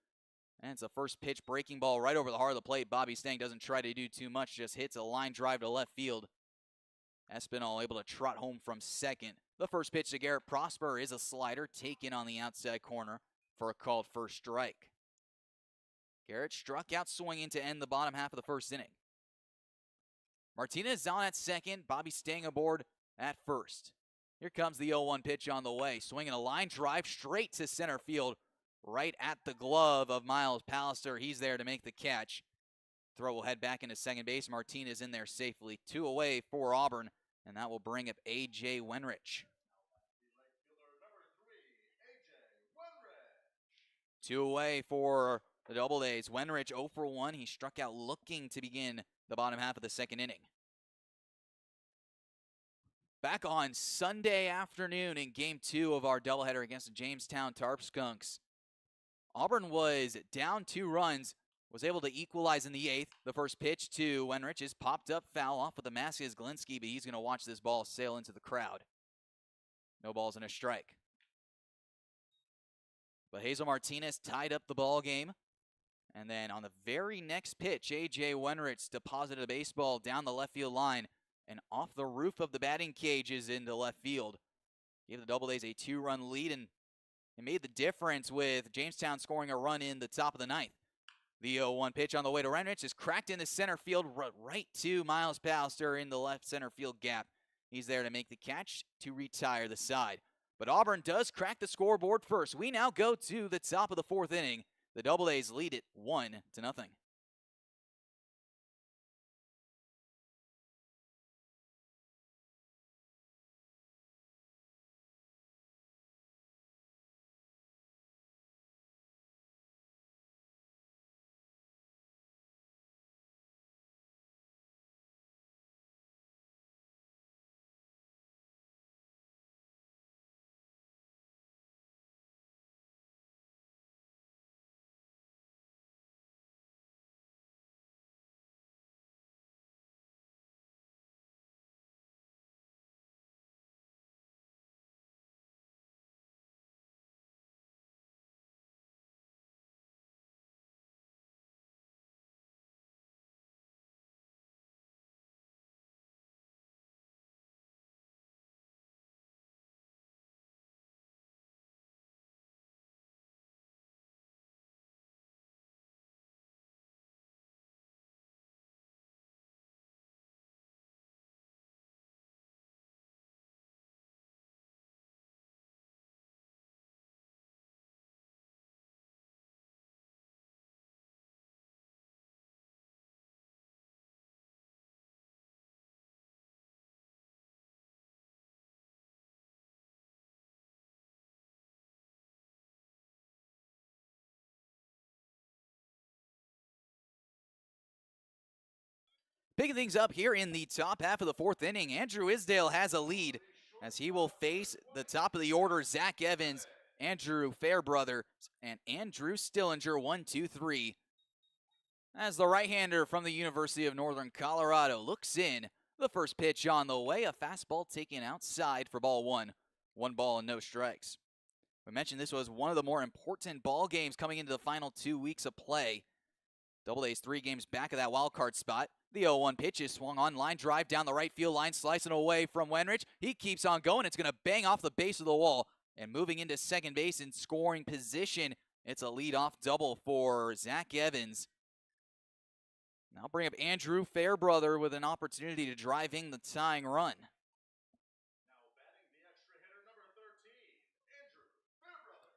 And it's a first pitch breaking ball right over the heart of the plate. Bobby Stang doesn't try to do too much, just hits a line drive to left field. Espinal able to trot home from second. The first pitch to Garrett Prosper is a slider taken on the outside corner for a called first strike. Garrett struck out swinging to end the bottom half of the first inning. Martinez on at second, Bobby Stang aboard at first. Here comes the 0-1 pitch on the way. Swinging a line drive straight to center field, right at the glove of Miles Pallister. He's there to make the catch. Throw will head back into second base. Martinez in there safely. 2 away for Auburn, and that will bring up A.J. Wenrich. 2 away for the Doubledays. Wenrich 0 for 1. He struck out looking to begin the bottom half of the second inning. Back on Sunday afternoon in Game 2 of our doubleheader against the Jamestown Tarp Skunks. Auburn was down 2 runs, was able to equalize in the 8th. The first pitch to Wenrich is popped up, foul off with the mask is Glinski, but he's going to watch this ball sail into the crowd. No balls and a strike. But Hazel Martinez tied up the ball game. And then on the very next pitch, A.J. Wenrich deposited a baseball down the left field line and off the roof of the batting cages into left field. Gave the Doubledays a 2-run lead, and it made the difference with Jamestown scoring a run in the top of the 9th. The 0-1 pitch on the way to Wenrich is cracked into center field, right to Miles Pallister in the left center field gap. He's there to make the catch to retire the side. But Auburn does crack the scoreboard first. We now go to the top of the 4th inning. The Doubledays lead it 1-0. Picking things up here in the top half of the 4th inning, Andrew Isdale has a lead as he will face the top of the order, Zach Evans, Andrew Fairbrother, and Andrew Stillinger, 1, 2, 3. As the right-hander from the University of Northern Colorado looks in, the first pitch on the way, a fastball taken outside for ball 1. 1 ball and no strikes. We mentioned this was one of the more important ball games coming into the final 2 weeks of play. Doubledays 3 games back of that wild card spot. The 0-1 pitch is swung on, line drive down the right field line, slicing away from Wenrich. He keeps on going. It's going to bang off the base of the wall. And moving into second base in scoring position, it's a leadoff double for Zach Evans. Now bring up Andrew Fairbrother with an opportunity to drive in the tying run.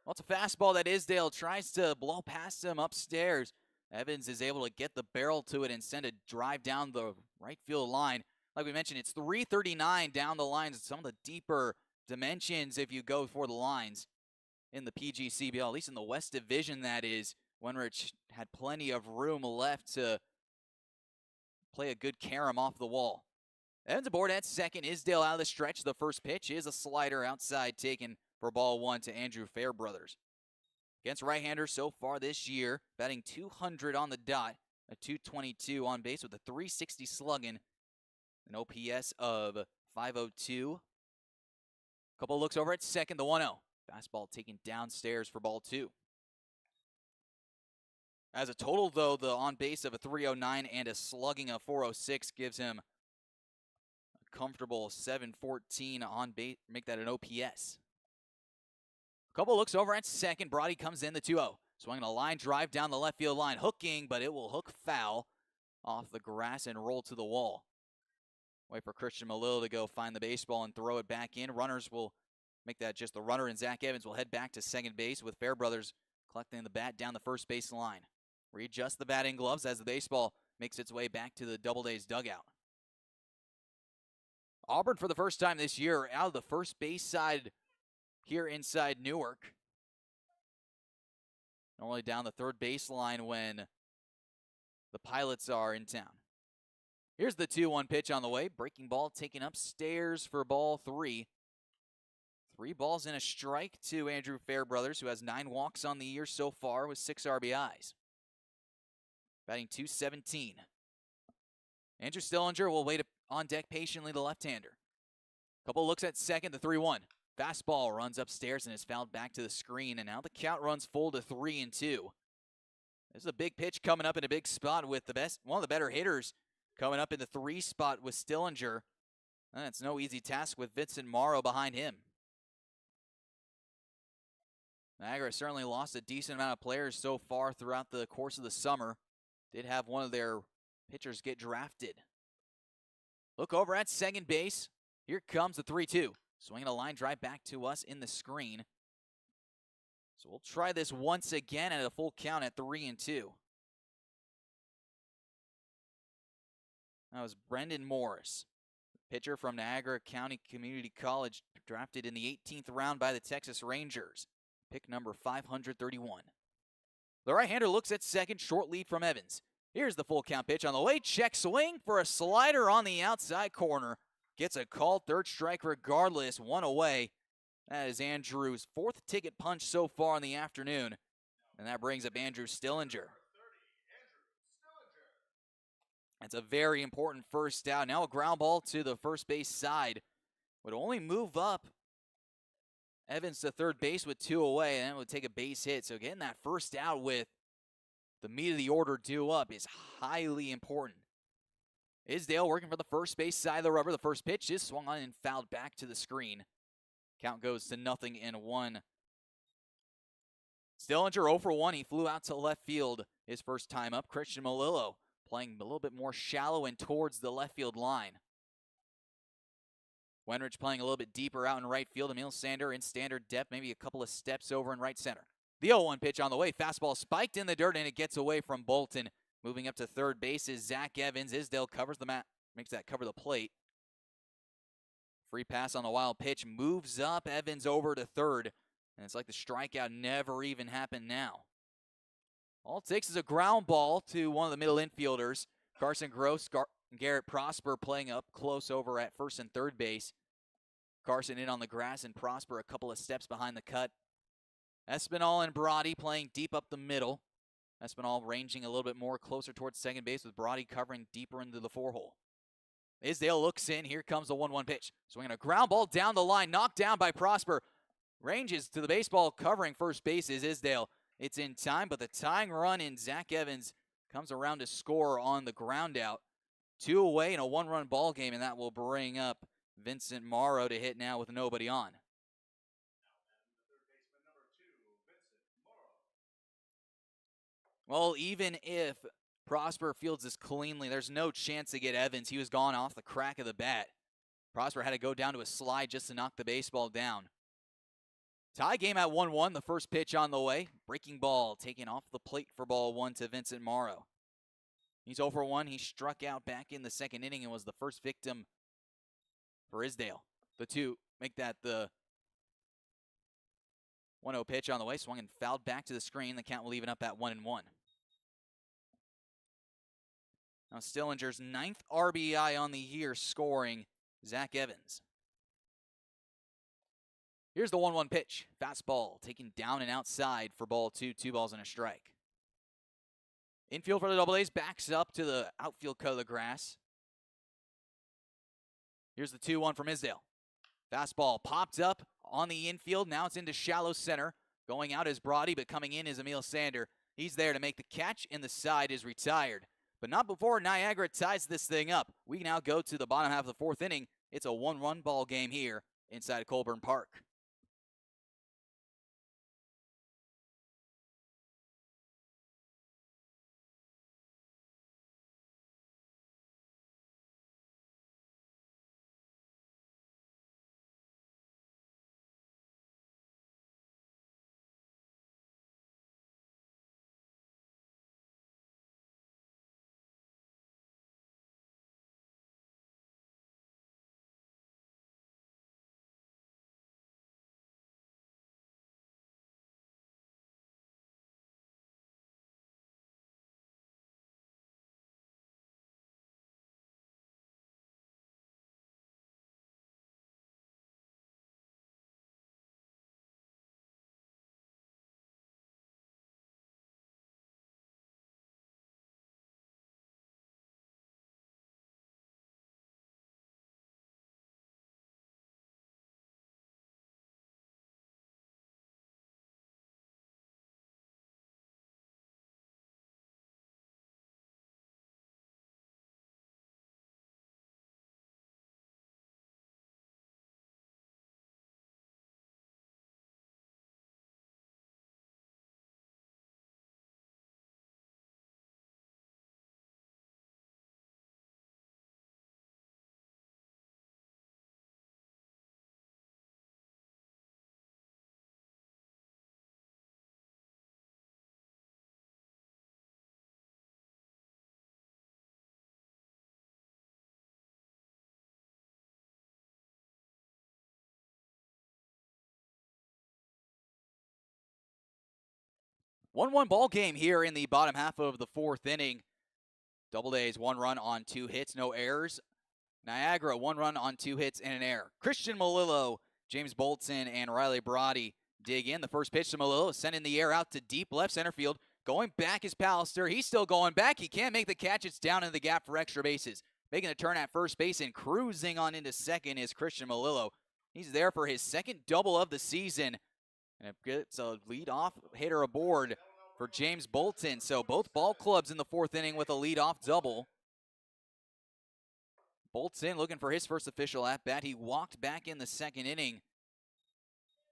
Well, it's a fastball that Isdale tries to blow past him upstairs. Evans is able to get the barrel to it and send a drive down the right field line. like we mentioned, it's 339 down the lines. Some of the deeper dimensions if you go for the lines in the PGCBL, at least in the West Division, that is. Wenrich had plenty of room left to play a good carom off the wall. Evans aboard at second. Isdale out of the stretch. The first pitch is a slider outside taken for ball one to Andrew Fairbrothers. Against right-handers so far this year, batting 200 on the dot, a 222 on base with a 360 slugging, an OPS of 502. Couple looks over at second, the 1-0. Fastball taken downstairs for ball two. As a total, though, the on base of a 309 and a slugging of 406 gives him a comfortable 714 on base, make that an OPS. Couple looks over at second. Brody comes in, the 2-0. Swinging a line drive down the left field line, hooking, but it will hook foul off the grass and roll to the wall. Wait for Christian Malillo to go find the baseball and throw it back in. Runners will make that just the runner, and Zach Evans will head back to second base with Fairbrothers collecting the bat down the first base line. Readjust the batting gloves as the baseball makes its way back to the Doubledays dugout. Auburn, for the first time this year, out of the first base side here inside Newark. Normally down the third baseline when the Pilots are in town. Here's the 2-1 pitch on the way. Breaking ball taken upstairs for ball three. 3 balls and a strike to Andrew Fairbrothers, who has 9 walks on the year so far with 6 RBIs. Batting .217. Andrew Stillinger will wait on deck patiently, the left-hander. Couple looks at second, the 3-1. Fastball runs upstairs and is fouled back to the screen, and now the count runs full to 3-2. This is a big pitch coming up in a big spot with one of the better hitters coming up in the 3 spot with Stillinger. And it's no easy task with Vincent Morrow behind him. Niagara certainly lost a decent amount of players so far throughout the course of the summer. Did have one of their pitchers get drafted. Look over at second base. Here comes the 3-2. Swinging a line drive back to us in the screen. So we'll try this once again at a full count at 3-2. That was Brendan Morris, pitcher from Niagara County Community College, drafted in the 18th round by the Texas Rangers. Pick number 531. The right-hander looks at second, short lead from Evans. Here's the full count pitch on the way. Check swing for a slider on the outside corner. Gets a called third strike regardless, 1 away. That is Andrew's 4th ticket punch so far in the afternoon. And that brings up Andrew Stillinger. That's a very important first out. Now a ground ball to the first base side. Would only move up Evans to third base with 2 away, and then would take a base hit. So getting that first out with the meat of the order due up is highly important. Isdale working for the first base side of the rubber. The first pitch is swung on and fouled back to the screen. Count goes to 0-1. Stillinger 0 for 1. He flew out to left field his first time up. Christian Malillo playing a little bit more shallow and towards the left field line. Wenrich playing a little bit deeper out in right field. Emil Sander in standard depth, maybe a couple of steps over in right center. The 0-1 pitch on the way. Fastball spiked in the dirt, and it gets away from Bolton. Moving up to third base is Zach Evans. Isdale covers the mat, makes that cover the plate. Free pass on the wild pitch, moves up Evans over to third. And it's like the strikeout never even happened now. All it takes is a ground ball to one of the middle infielders. Carson Gross, Garrett Prosper playing up close over at first and third base. Carson in on the grass and Prosper a couple of steps behind the cut. Espinal and Brody playing deep up the middle. Espinal ranging a little bit more closer towards second base with Brody covering deeper into the 4-hole. Isdale looks in. Here comes the 1-1 pitch. Swinging a ground ball down the line, knocked down by Prosper. Ranges to the baseball, covering first base is Isdale. It's in time, but the tying run in Zach Evans comes around to score on the ground out. 2 away in a 1-run ball game, and that will bring up Vincent Morrow to hit now with nobody on. Well, even if Prosper fields this cleanly, there's no chance to get Evans. He was gone off the crack of the bat. Prosper had to go down to a slide just to knock the baseball down. Tie game at 1-1, the first pitch on the way. Breaking ball taken off the plate for ball 1 to Vincent Morrow. He's 0 for 1. He struck out back in the second inning and was the first victim for Isdale. The 2 make that the 1-0 pitch on the way. Swung and fouled back to the screen. The count will even up at 1-1. Now Stillinger's 9th RBI on the year, scoring Zach Evans. Here's the 1-1 pitch. Fastball taken down and outside for ball 2. 2 balls and a strike. Infield for the Doubledays backs up to the outfield cut of the grass. Here's the 2-1 from Isdale. Fastball popped up on the infield. Now it's into shallow center. Going out is Brody, but coming in is Emil Sander. He's there to make the catch, and the side is retired. But not before Niagara ties this thing up. We now go to the bottom half of the 4th inning. It's a 1-1 ball game here inside Colburn Park. One-one ball game here in the bottom half of the 4th inning. Doubledays 1 run on 2 hits, no errors. Niagara 1 run on 2 hits and an error. Christian Malillo, James Bolton, and Riley Brody dig in. The first pitch to Malillo, sending the air out to deep left center field. Going back is Pallister. He's still going back. He can't make the catch. It's down in the gap for extra bases. Making the turn at first base and cruising on into second is Christian Malillo. He's there for his 2nd double of the season. And it gets a leadoff hitter aboard for James Bolton. So both ball clubs in the 4th inning with a leadoff double. Bolton looking for his first official at-bat. He walked back in the 2nd inning.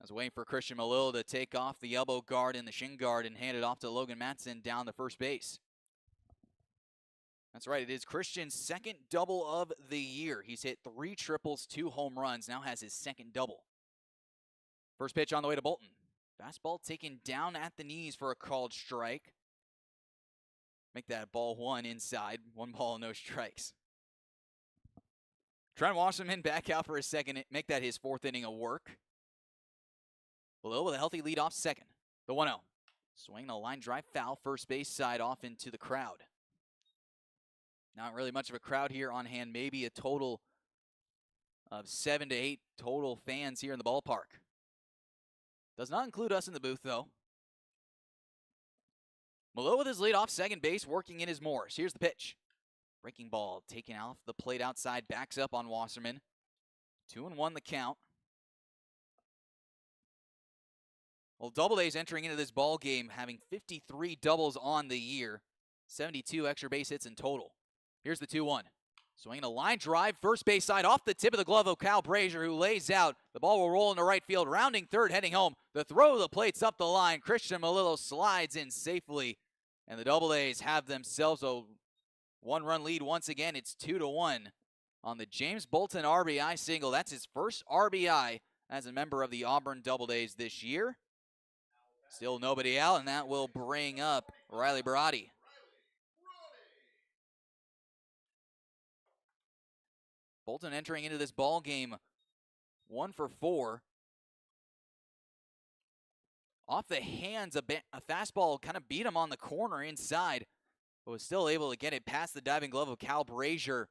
I was waiting for Christian Malillo to take off the elbow guard and the shin guard and hand it off to Logan Matson down the first base. That's right, it is Christian's 2nd double of the year. He's hit 3 triples, 2 home runs, now has his 2nd double. First pitch on the way to Bolton. Fastball taken down at the knees for a called strike. Make that ball 1 inside. 1 ball, no strikes. Trent Wasserman back out for his 2nd. Make that his 4th inning of work. Below with a healthy leadoff second. The 1-0. Swinging a line drive foul, first base side off into the crowd. Not really much of a crowd here on hand. Maybe a total of 7 to 8 total fans here in the ballpark. Does not include us in the booth, though. Malillo with his lead off second base, working in his Morse. Here's the pitch. Breaking ball taken off the plate outside, backs up on Wasserman. 2-1 the count. Well, Doubledays entering into this ball game having 53 doubles on the year, 72 extra base hits in total. Here's the 2-1. Swinging a line drive, first base side off the tip of the glove of Kyle Brazier, who lays out. The ball will roll into right field, rounding third, heading home. The throw of the plate's up the line. Christian Malillo slides in safely, and the Doubledays have themselves a 1-run lead once again. It's 2-1 on the James Bolton RBI single. That's his first RBI as a member of the Auburn Doubledays this year. Still nobody out, and that will bring up Riley Brody. Bolton entering into this ball game 1 for 4. Off the hands, a fastball kind of beat him on the corner inside, but was still able to get it past the diving glove of Cal Brazier.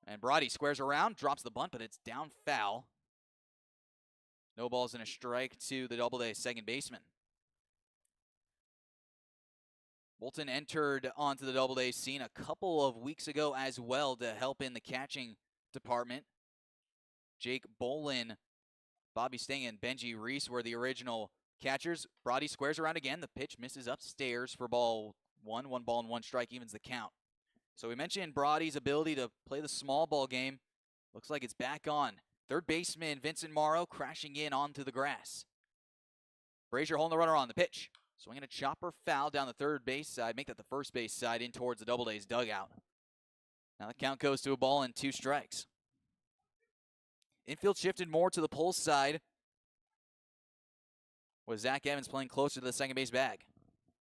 And Brody squares around, drops the bunt, but it's down foul. No balls and a strike to the Doubledays second baseman. Bolton entered onto the Doubledays scene a couple of weeks ago as well to help in the catching department. Jake Bolin, Bobby Sting, and Benji Reese were the original catchers. Brody squares around again. The pitch misses upstairs for ball 1. 1 ball and 1 strike evens the count. So we mentioned Brody's ability to play the small ball game. Looks like it's back on. Third baseman Vincent Morrow crashing in onto the grass. Brazier holding the runner on the pitch. Swinging a chopper foul down the third base side. Make that the first base side in towards the Doubledays dugout. Now the count goes to a ball and 2 strikes. Infield shifted more to the pull side, with Zach Evans playing closer to the second base bag.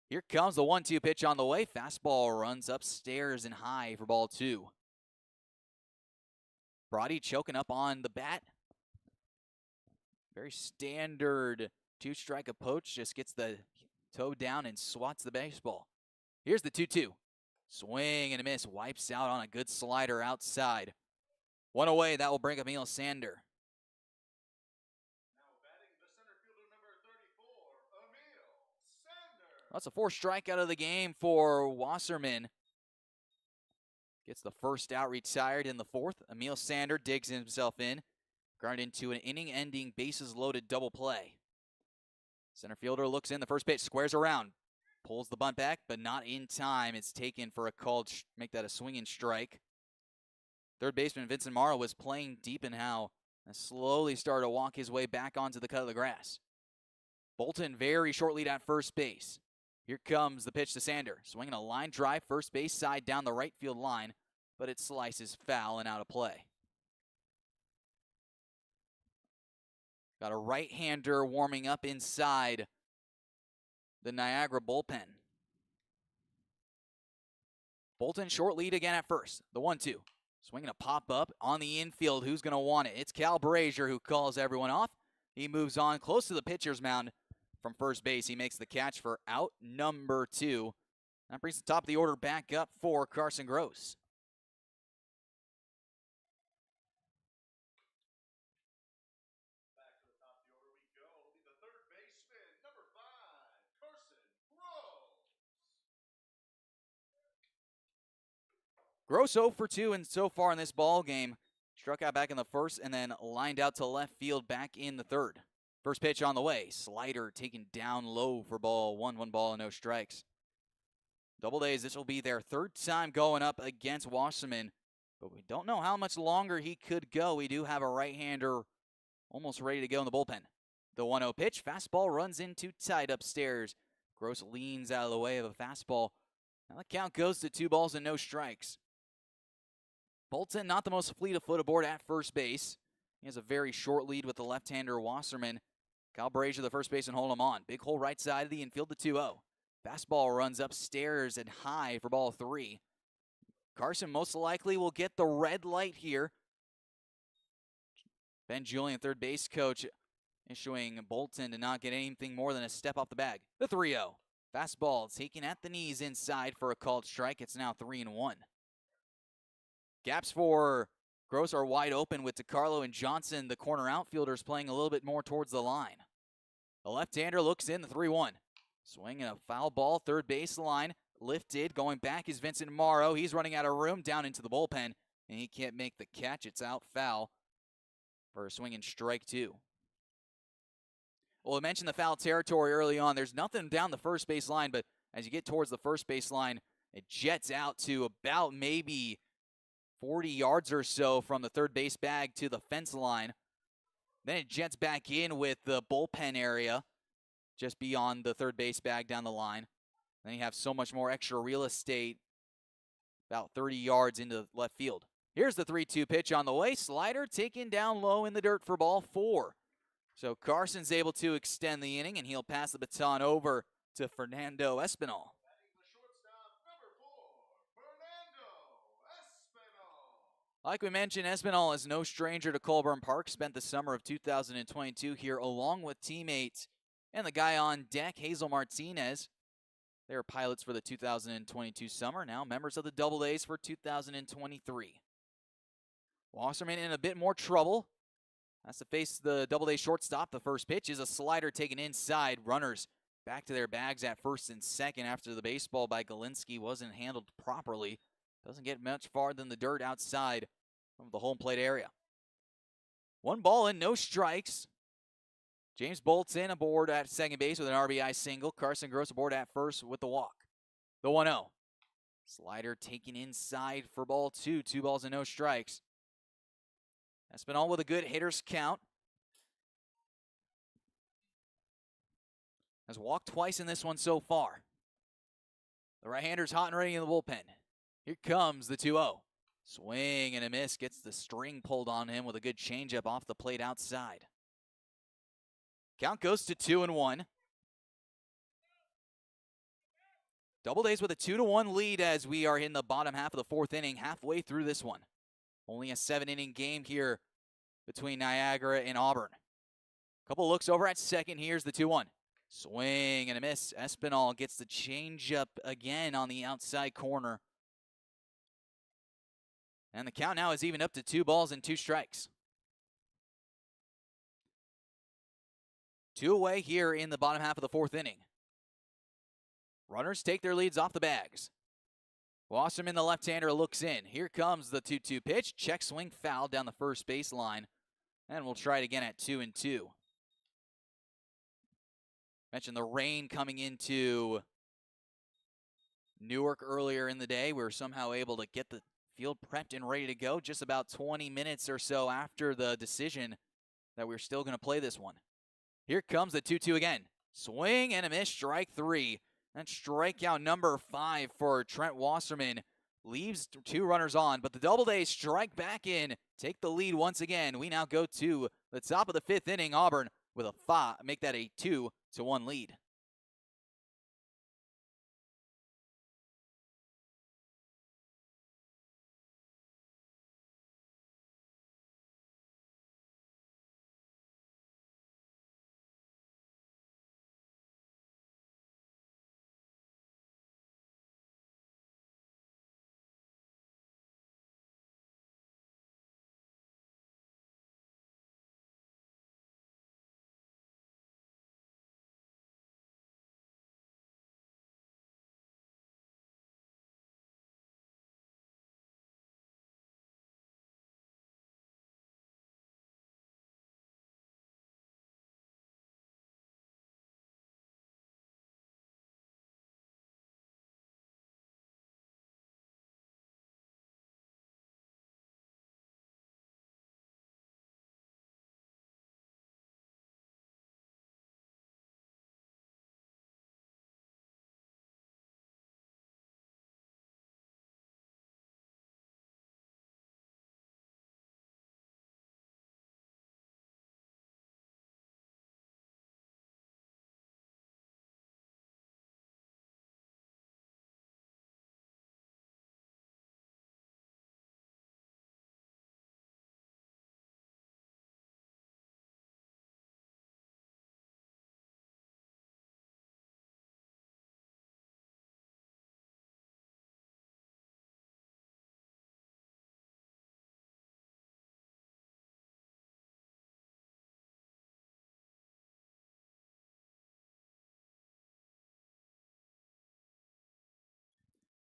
Here comes the 1-2 pitch on the way. Fastball runs upstairs and high for ball 2. Brody choking up on the bat. Very standard 2-strike approach. Just gets the toe down and swats the baseball. Here's the 2-2. Swing and a miss. Wipes out on a good slider outside. 1 away. That will bring up Emil Sander. Now batting the center fielder number 34, Emil Sander. That's a 4th strikeout of the game for Wasserman. Gets the first out, retired in the 4th. Emil Sander digs himself in. Ground into an inning-ending, bases-loaded double play. Center fielder looks in. The first pitch, squares around. Pulls the bunt back, but not in time. It's taken for a called, make that a swinging strike. Third baseman Vincent Morrow was playing deep in how and slowly started to walk his way back onto the cut of the grass. Bolton very short lead at first base. Here comes the pitch to Sander. Swinging a line drive, first base side down the right field line, but it slices foul and out of play. Got a right-hander warming up inside the Niagara bullpen. Bolton short lead again at first. The 1-2. Swinging a pop-up on the infield. Who's going to want it? It's Cal Brazier who calls everyone off. He moves on close to the pitcher's mound from first base. He makes the catch for out number 2. That brings the top of the order back up for Carson Gross. Back to the top of the order we go. Will be the third baseman, number 5, Carson Gross. Gross 0 for 2 and so far in this ball game. Struck out back in the first and then lined out to left field back in the third. First pitch on the way. Slider taken down low for ball 1. 1 ball and no strikes. Doubledays, this will be their 3rd time going up against Wasserman, but we don't know how much longer he could go. We do have a right-hander almost ready to go in the bullpen. The 1-0 pitch. Fastball runs in too tight upstairs. Gross leans out of the way of a fastball. Now the count goes to 2 balls and no strikes. Bolton, not the most fleet of foot aboard at first base. He has a very short lead with the left-hander Wasserman. Cal Brazier, the first baseman, holding him on. Big hole right side of the infield, the 2-0. Fastball runs upstairs and high for ball 3. Carson most likely will get the red light here. Ben Julian, third base coach, issuing Bolton to not get anything more than a step off the bag. The 3-0. Fastball taken at the knees inside for a called strike. It's now 3-1. Gaps for Gross are wide open with DiCarlo and Johnson, the corner outfielders, playing a little bit more towards the line. The left-hander looks in, the 3-1. Swinging a foul ball, third baseline. Lifted, going back is Vincent Morrow. He's running out of room down into the bullpen, and he can't make the catch. It's out foul for a swinging strike 2. Well, I mentioned the foul territory early on. There's nothing down the first base line, but as you get towards the first base line, it jets out to about maybe 40 yards or so from the third base bag to the fence line. Then it jets back in with the bullpen area just beyond the third base bag down the line. Then you have so much more extra real estate about 30 yards into left field. Here's the 3-2 pitch on the way. Slider taken down low in the dirt for ball 4. So Carson's able to extend the inning, and he'll pass the baton over to Fernando Espinal. Batting the shortstop, number 4, Fernando Espinal. Like we mentioned, Espinal is no stranger to Colburn Park. Spent the summer of 2022 here along with teammates and the guy on deck, Hazel Martinez. They were pilots for the 2022 summer, now members of the Doubledays for 2023. Wasserman in a bit more trouble. Has to face the Doubleday shortstop. The first pitch is a slider taken inside. Runners back to their bags at first and second after the baseball by Galinsky wasn't handled properly. Doesn't get much farther than the dirt outside of the home plate area. 1 ball and no strikes. James Bolton aboard at second base with an RBI single. Carson Gross aboard at first with the walk. The 1-0. Slider taken inside for ball 2. 2 balls and no strikes. Espinal with a good hitter's count. Has walked twice in this one so far. The right-hander's hot and ready in the bullpen. Here comes the 2-0. Swing and a miss. Gets the string pulled on him with a good changeup off the plate outside. Count goes to 2-1. Doubledays with a 2-1 lead as we are in the bottom half of the 4th inning, halfway through this one. Only a 7-inning game here between Niagara and Auburn. Couple looks over at second. Here's the 2-1. Swing and a miss. Espinal gets the changeup again on the outside corner. And the count now is even up to 2 balls and 2 strikes. 2 away here in the bottom half of the 4th inning. Runners take their leads off the bags. Wasserman, the left-hander, looks in. Here comes the 2-2 pitch. Check swing foul down the first baseline. And we'll try it again at 2-2. Mentioned the rain coming into Newark earlier in the day. We were somehow able to get the field prepped and ready to go just about 20 minutes or so after the decision that we're still going to play this one. Here comes the 2-2 again. Swing and a miss, strike 3. And strikeout number 5 for Trent Wasserman. Leaves 2 runners on, but the Doubledays strike back in, take the lead once again. We now go to the top of the 5th inning. Auburn with a 5, make that a 2-1 lead.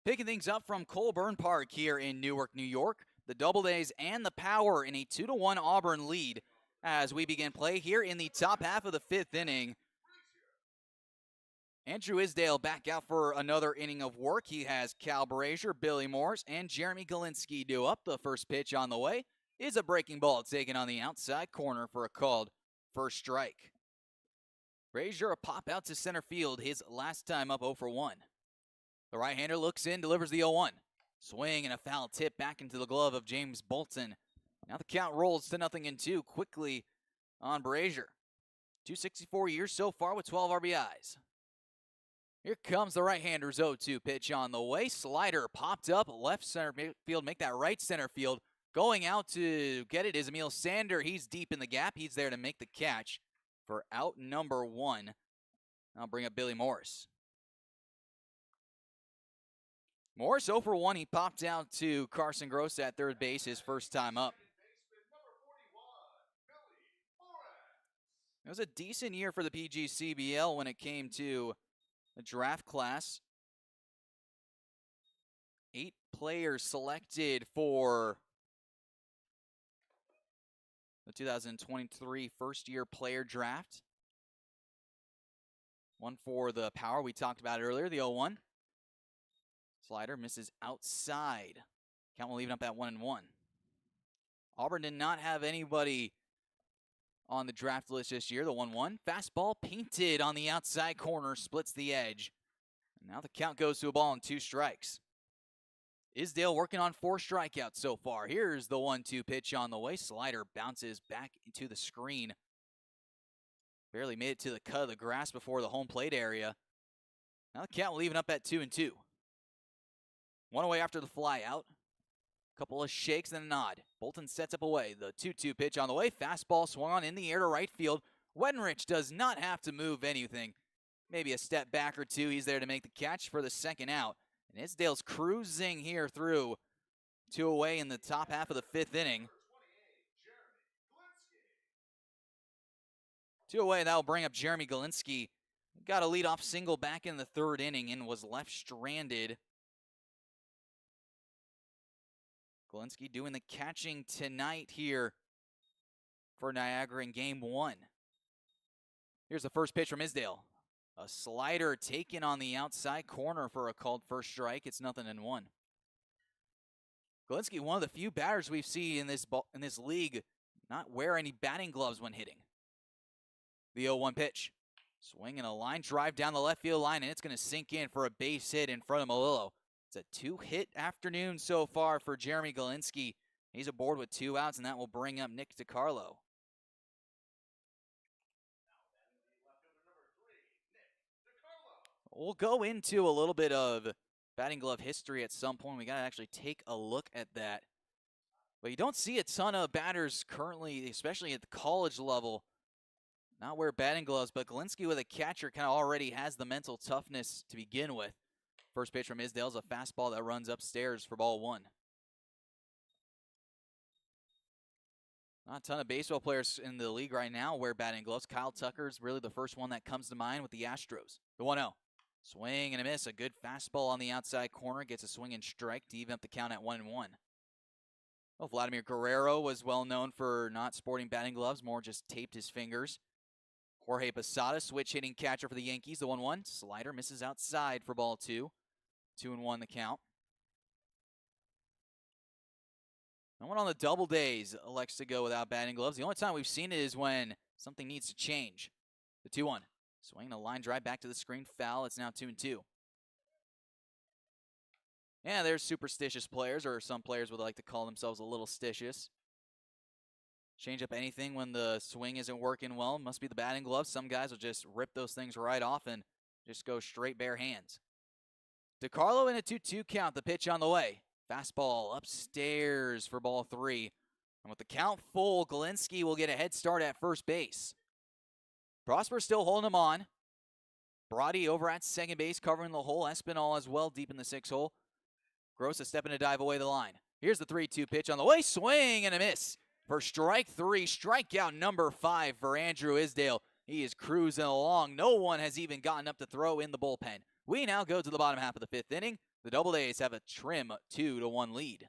Picking things up from Colburn Park here in Newark, New York. The Doubledays and the Power in a 2-1 Auburn lead as we begin play here in the top half of the 5th inning. Andrew Isdale back out for another inning of work. He has Cal Brazier, Billy Morris, and Jeremy Galinsky due up. The first pitch on the way is a breaking ball taken on the outside corner for a called first strike. Brazier a pop out to center field, his last time up 0 for 1. The right-hander looks in, delivers the 0-1. Swing and a foul tip back into the glove of James Bolton. Now the count rolls to 0-2 quickly on Brazier. 264 years so far with 12 RBIs. Here comes the right-hander's 0-2 pitch on the way. Slider popped up left center field, make that right center field. Going out to get it is Emil Sander. He's deep in the gap. He's there to make the catch for out number 1. I'll bring up Billy Morris. Morris 0 for 1. He popped out to Carson Gross at third base his first time up. It was a decent year for the PGCBL when it came to the draft class. 8 players selected for the 2023 first-year player draft. 1 for the power. We talked about it earlier, the 0-1. Slider misses outside. Count will leave it up at 1-1. Auburn did not have anybody on the draft list this year. The 1-1. Fastball painted on the outside corner, splits the edge. And now the count goes to a ball and 2 strikes. Isdale working on 4 strikeouts so far. Here's the 1-2 pitch on the way. Slider bounces back into the screen. Barely made it to the cut of the grass before the home plate area. Now the count will leave it up at 2-2. 1 away after the fly out. Couple of shakes and a nod. Bolton sets up away. The 2-2 pitch on the way. Fastball swung on in the air to right field. Wedenrich does not have to move anything. Maybe a step back or 2. He's there to make the catch for the second out. And Isdale's cruising here through 2 away in the top half of the 5th inning. 2 away, that'll bring up Jeremy Galinsky. Got a leadoff single back in the 3rd inning and was left stranded. Galinsky doing the catching tonight here for Niagara in game 1. Here's the first pitch from Isdale. A slider taken on the outside corner for a called first strike. It's 0-1. Galinsky, one of the few batters we've seen in this league, not wear any batting gloves when hitting. The 0-1 pitch. Swinging a line drive down the left field line, and it's going to sink in for a base hit in front of Malillo. It's a 2-hit afternoon so far for Jeremy Galinsky. He's aboard with 2 outs, and that will bring up Nick DiCarlo. We'll go into a little bit of batting glove history at some point. We got to actually take a look at that. But you don't see a ton of batters currently, especially at the college level, not wear batting gloves. But Galinsky with a catcher kind of already has the mental toughness to begin with. First pitch from Isdale is a fastball that runs upstairs for ball 1. Not a ton of baseball players in the league right now wear batting gloves. Kyle Tucker's really the first one that comes to mind with the Astros. The 1-0. Swing and a miss. A good fastball on the outside corner. Gets a swing and strike to even up the count at 1-1. Well, Vladimir Guerrero was well known for not sporting batting gloves, more just taped his fingers. Jorge Posada, switch hitting catcher for the Yankees. The 1-1. Slider misses outside for ball 2. 2-1 the count. No one on the Doubledays elects to go without batting gloves. The only time we've seen it is when something needs to change. The 2-1. Swinging a line drive back to the screen. Foul. It's now 2-2. Yeah, there's superstitious players, or some players would like to call themselves a little stitious. Change up anything when the swing isn't working well. Must be the batting gloves. Some guys will just rip those things right off and just go straight bare hands. DiCarlo in a 2-2 count. The pitch on the way. Fastball upstairs for ball 3. And with the count full, Galinsky will get a head start at first base. Prosper still holding him on. Brody over at second base covering the hole. Espinal as well deep in the 6 hole. Gross a step and a dive away the line. Here's the 3-2 pitch on the way. Swing and a miss for strike 3. Strikeout number 5 for Andrew Isdale. He is cruising along. No one has even gotten up to throw in the bullpen. We now go to the bottom half of the 5th inning. The Doubledays have a trim 2-1 lead.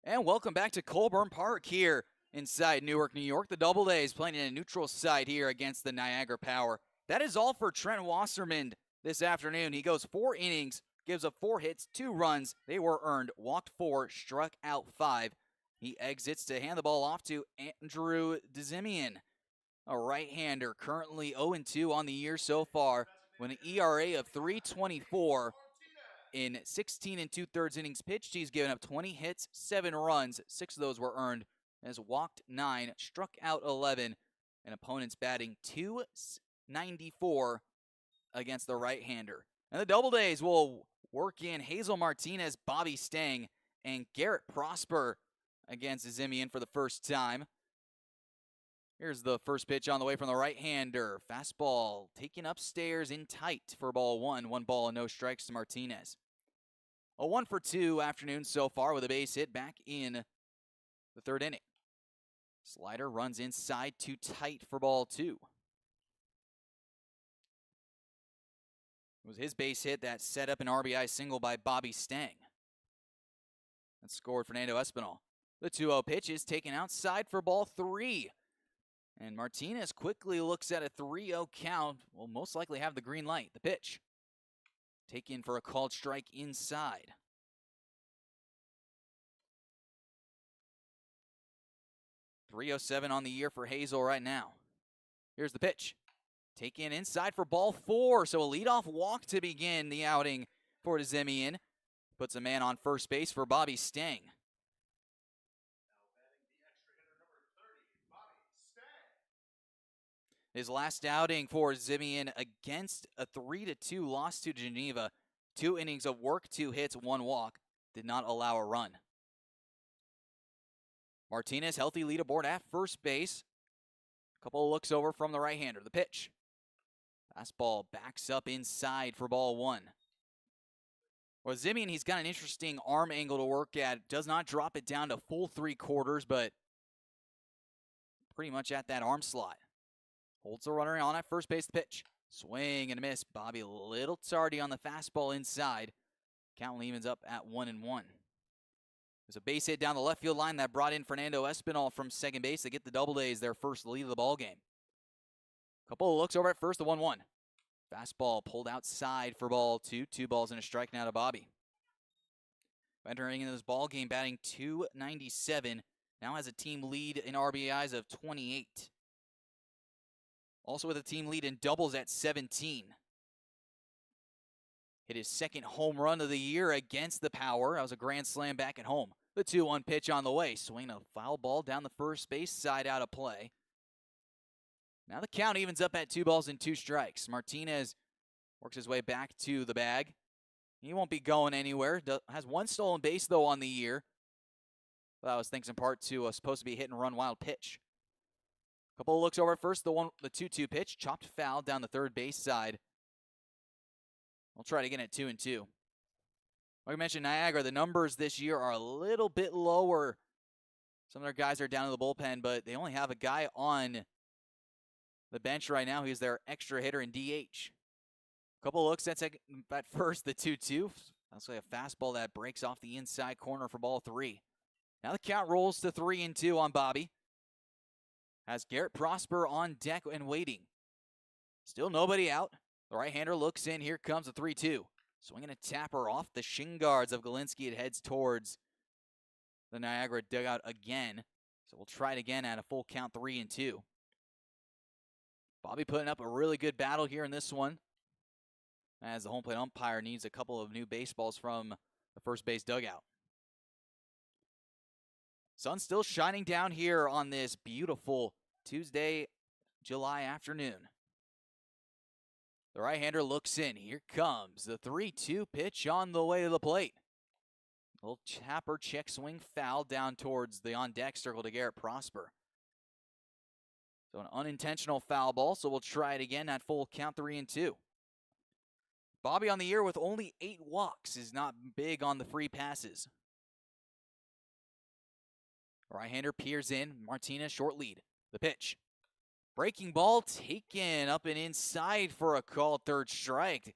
And welcome back to Colburn Park here inside Newark, New York. The Doubledays playing in a neutral site here against the Niagara Power. That is all for Trent Wasserman this afternoon. He goes 4 innings, gives up 4 hits, 2 runs. They were earned, walked 4, struck out 5. He exits to hand the ball off to Andrew Dzimian, a right-hander, currently 0-2 on the year so far, with an ERA of 3.24. In 16 2/3 innings pitched, he's given up 20 hits, 7 runs. 6 of those were earned, has walked 9, struck out 11, and opponents batting .294 against the right-hander. And the Doubledays will work in Hazel Martinez, Bobby Stang, and Garrett Prosper against Dzimian for the first time. Here's the first pitch on the way from the right-hander. Fastball taken upstairs in tight for ball 1. 1 ball and no strikes to Martinez. A 1-for-2 afternoon so far with a base hit back in the 3rd inning. Slider runs inside too tight for ball 2. It was his base hit that set up an RBI single by Bobby Stang. That scored Fernando Espinal. The 2-0 pitch is taken outside for ball 3. And Martinez quickly looks at a 3-0 count. Will most likely have the green light. The pitch taken for a called strike inside. .307 on the year for Hazel right now. Here's the pitch. Taken inside for ball 4. So a leadoff walk to begin the outing for Dzimian. Puts a man on first base for Bobby Stang. His last outing for Dzimian against a 3-2 loss to Geneva. 2 innings of work, 2 hits, 1 walk. Did not allow a run. Martinez, healthy lead aboard at first base. A couple of looks over from the right-hander. The pitch. Fastball backs up inside for ball 1. Well, Dzimian, he's got an interesting arm angle to work at. Does not drop it down to full 3/4, but pretty much at that arm slot. Holds the runner on at first base. The pitch. Swing and a miss. Bobby a little tardy on the fastball inside. Count evens up at 1-1. There's a base hit down the left field line that brought in Fernando Espinal from second base to get the Doubledays their first lead of the ball game. Couple of looks over at first, the 1-1. Fastball pulled outside for ball 2. 2 balls and a strike now to Bobby. Entering into this ball game, batting .297. Now has a team lead in RBIs of 28. Also with a team lead in doubles at 17. Hit his second home run of the year against the Power. That was a grand slam back at home. The 2-1 pitch on the way. Swing a foul ball down the first base side out of play. Now the count evens up at 2 balls and 2 strikes. Martinez works his way back to the bag. He won't be going anywhere. Has 1 stolen base, though, on the year. Well, that was thanks in part to a supposed to be hit and run wild pitch. Couple of looks over at first. The 2-2 pitch. Chopped foul down the third base side. We'll try it again at 2-2. Like I mentioned, Niagara, the numbers this year are a little bit lower. Some of their guys are down in the bullpen, but they only have a guy on the bench right now. He's their extra hitter in DH. Couple of looks at first, the 2-2. That's like a fastball that breaks off the inside corner for ball 3. Now the count rolls to 3-2 on Bobby. Has Garrett Prosper on deck and waiting. Still nobody out. The right-hander looks in. Here comes the 3-2. Swinging a tapper off the shin guards of Galinsky. It heads towards the Niagara dugout again. So we'll try it again at a full count, 3-2. Bobby putting up a really good battle here in this one, as the home plate umpire needs a couple of new baseballs from the first base dugout. Sun still shining down here on this beautiful Tuesday, July afternoon. The right-hander looks in. Here comes the 3-2 pitch on the way to the plate. A little tapper check swing foul down towards the on-deck circle to Garrett Prosper. So an unintentional foul ball, so we'll try it again at full count, 3-2. Bobby on the year with only 8 walks is not big on the free passes. Right-hander peers in. Martinez short lead. The pitch. Breaking ball taken up and inside for a called 3rd strike.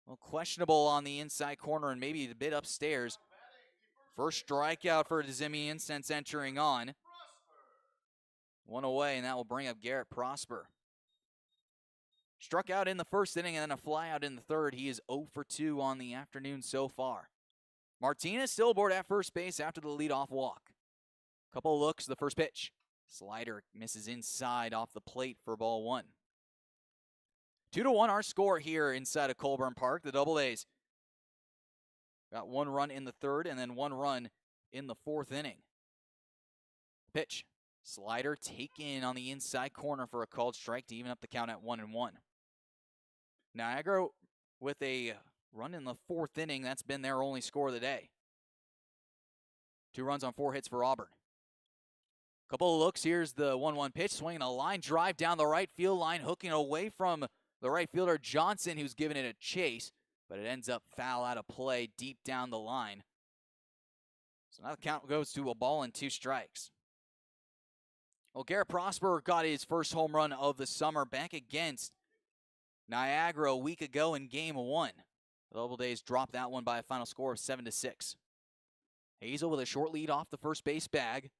Well, questionable on the inside corner and maybe a bit upstairs First strikeout for Dizimian since entering on. One away, and that will bring up Garrett Prosper. Struck out in the first inning and then a flyout in the third. He is 0 for 2 on the afternoon so far. Martinez still aboard at first base after the leadoff walk. Couple of looks, the first pitch. Slider misses inside off the plate for ball one. 2-1 our score here inside of Colburn Park. The Doubledays got 1 run in the third and then 1 run in the fourth inning. Pitch. Slider taken on the inside corner for a called strike to even up the count at 1-1. Niagara with a run in the fourth inning. That's been their only score of the day. 2 runs on 4 hits for Auburn. Couple of looks. Here's the 1-1 pitch. Swinging a line drive down the right field line. Hooking away from the right fielder Johnson, who's giving it a chase. But it ends up foul out of play deep down the line. So now the count goes to a ball and 2 strikes. Well, Garrett Prosper got his first home run of the summer back against Niagara a week ago in Game 1. The Doubledays dropped that one by a final score of 7-6. Hazel with a short lead off the first base bag.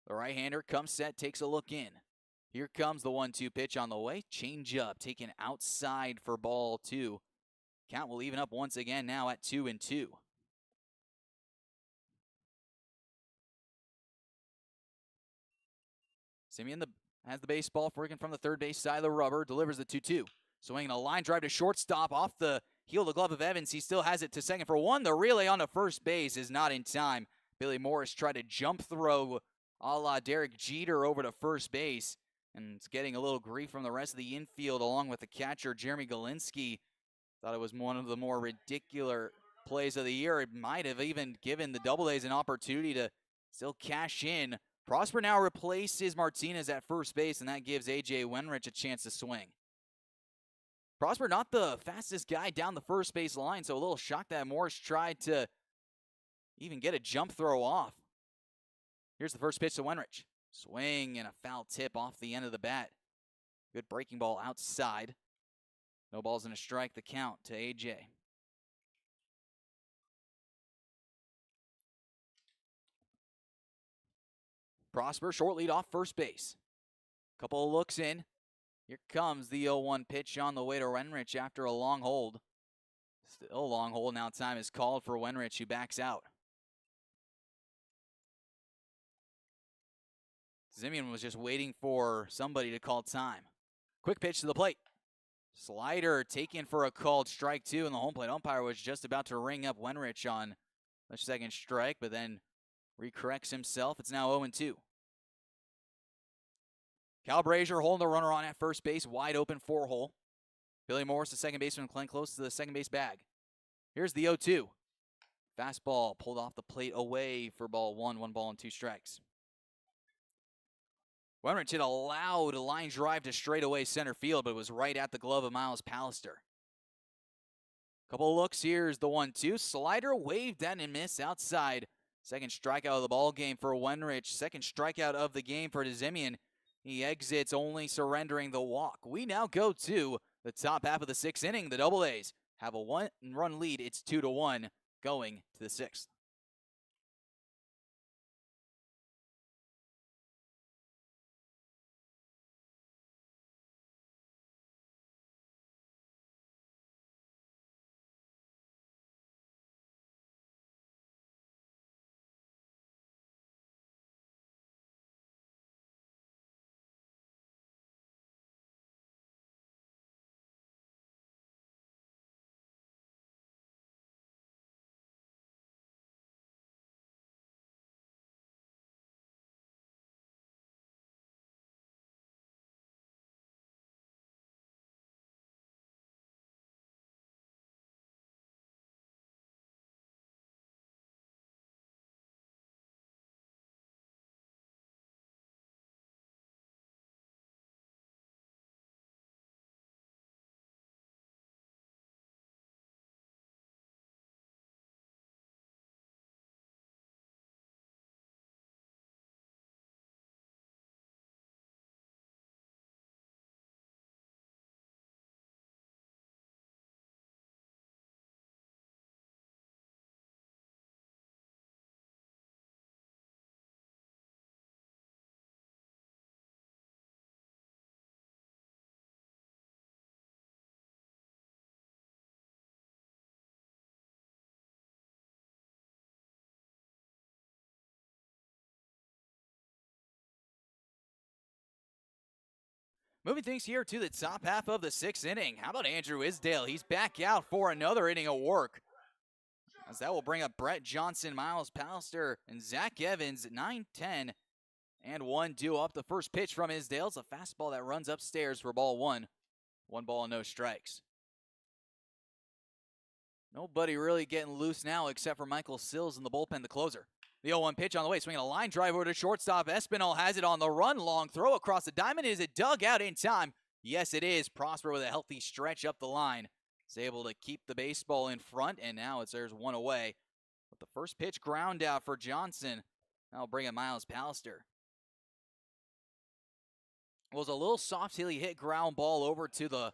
The right-hander comes set, takes a look in. Here comes the 1-2 pitch on the way. Change up, taken outside for ball 2. Count will even up once again now at 2-2. Simeon has the baseball freaking from the third base side of the rubber, delivers the 2-2. Swinging a line drive to shortstop off the heel of the glove of Evans. He still has it to second for 1. The relay on to first base is not in time. Billy Morris tried to jump throw a la Derek Jeter over to first base, and it's getting a little grief from the rest of the infield along with the catcher, Jeremy Galinsky. Thought it was one of the more ridiculous plays of the year. It might have even given the Doubledays an opportunity to still cash in. Prosper now replaces Martinez at first base, and that gives A.J. Wenrich a chance to swing. Prosper not the fastest guy down the first base line, so a little shocked that Morris tried to even get a jump throw off. Here's the first pitch to Wenrich. Swing and a foul tip off the end of the bat. Good breaking ball outside. No balls and a strike, the count to A.J. Prosper, short lead off first base. Couple of looks in. Here comes the 0-1 pitch on the way to Wenrich after a long hold. Still a long hold. Now time is called for Wenrich, who backs out. Simeon was just waiting for somebody to call time. Quick pitch to the plate. Slider taken for a called strike 2, and the home plate umpire was just about to ring up Wenrich on the second strike, but then recorrects himself. It's now 0-2. Cal Brazier holding the runner on at first base, wide open 4-hole. Billy Morris, the second baseman, playing close to the second base bag. Here's the 0-2. Fastball pulled off the plate away for ball 1, 1 ball and 2 strikes. Wenrich hit a loud line drive to straightaway center field, but it was right at the glove of Miles Pallister. Couple of looks. Here's the 1-2. Slider waved that and missed outside. Second strikeout of the ball game for Wenrich. Second strikeout of the game for Dizimian. He exits, only surrendering the walk. We now go to the top half of the 6th inning. The Doubledays have a 1-run lead. It's 2-1 going to the 6th. Moving things here to the top half of the 6th inning. How about Andrew Isdale? He's back out for another inning of work, as that will bring up Brett Johnson, Miles Pallister, and Zach Evans. 9-10 and 1 due up. The first pitch from Isdale is a fastball that runs upstairs for ball 1. 1 ball and no strikes. Nobody really getting loose now except for Michael Sills in the bullpen, the closer. The 0-1 pitch on the way, swinging a line drive over to shortstop. Espinal has it on the run. Long throw across the diamond. Is it dug out in time? Yes, it is. Prosper with a healthy stretch up the line. Is able to keep the baseball in front, and now there's 1 away. With the first pitch ground out for Johnson. That'll bring in Miles Pallister. It was a little soft till he hit ground ball over to the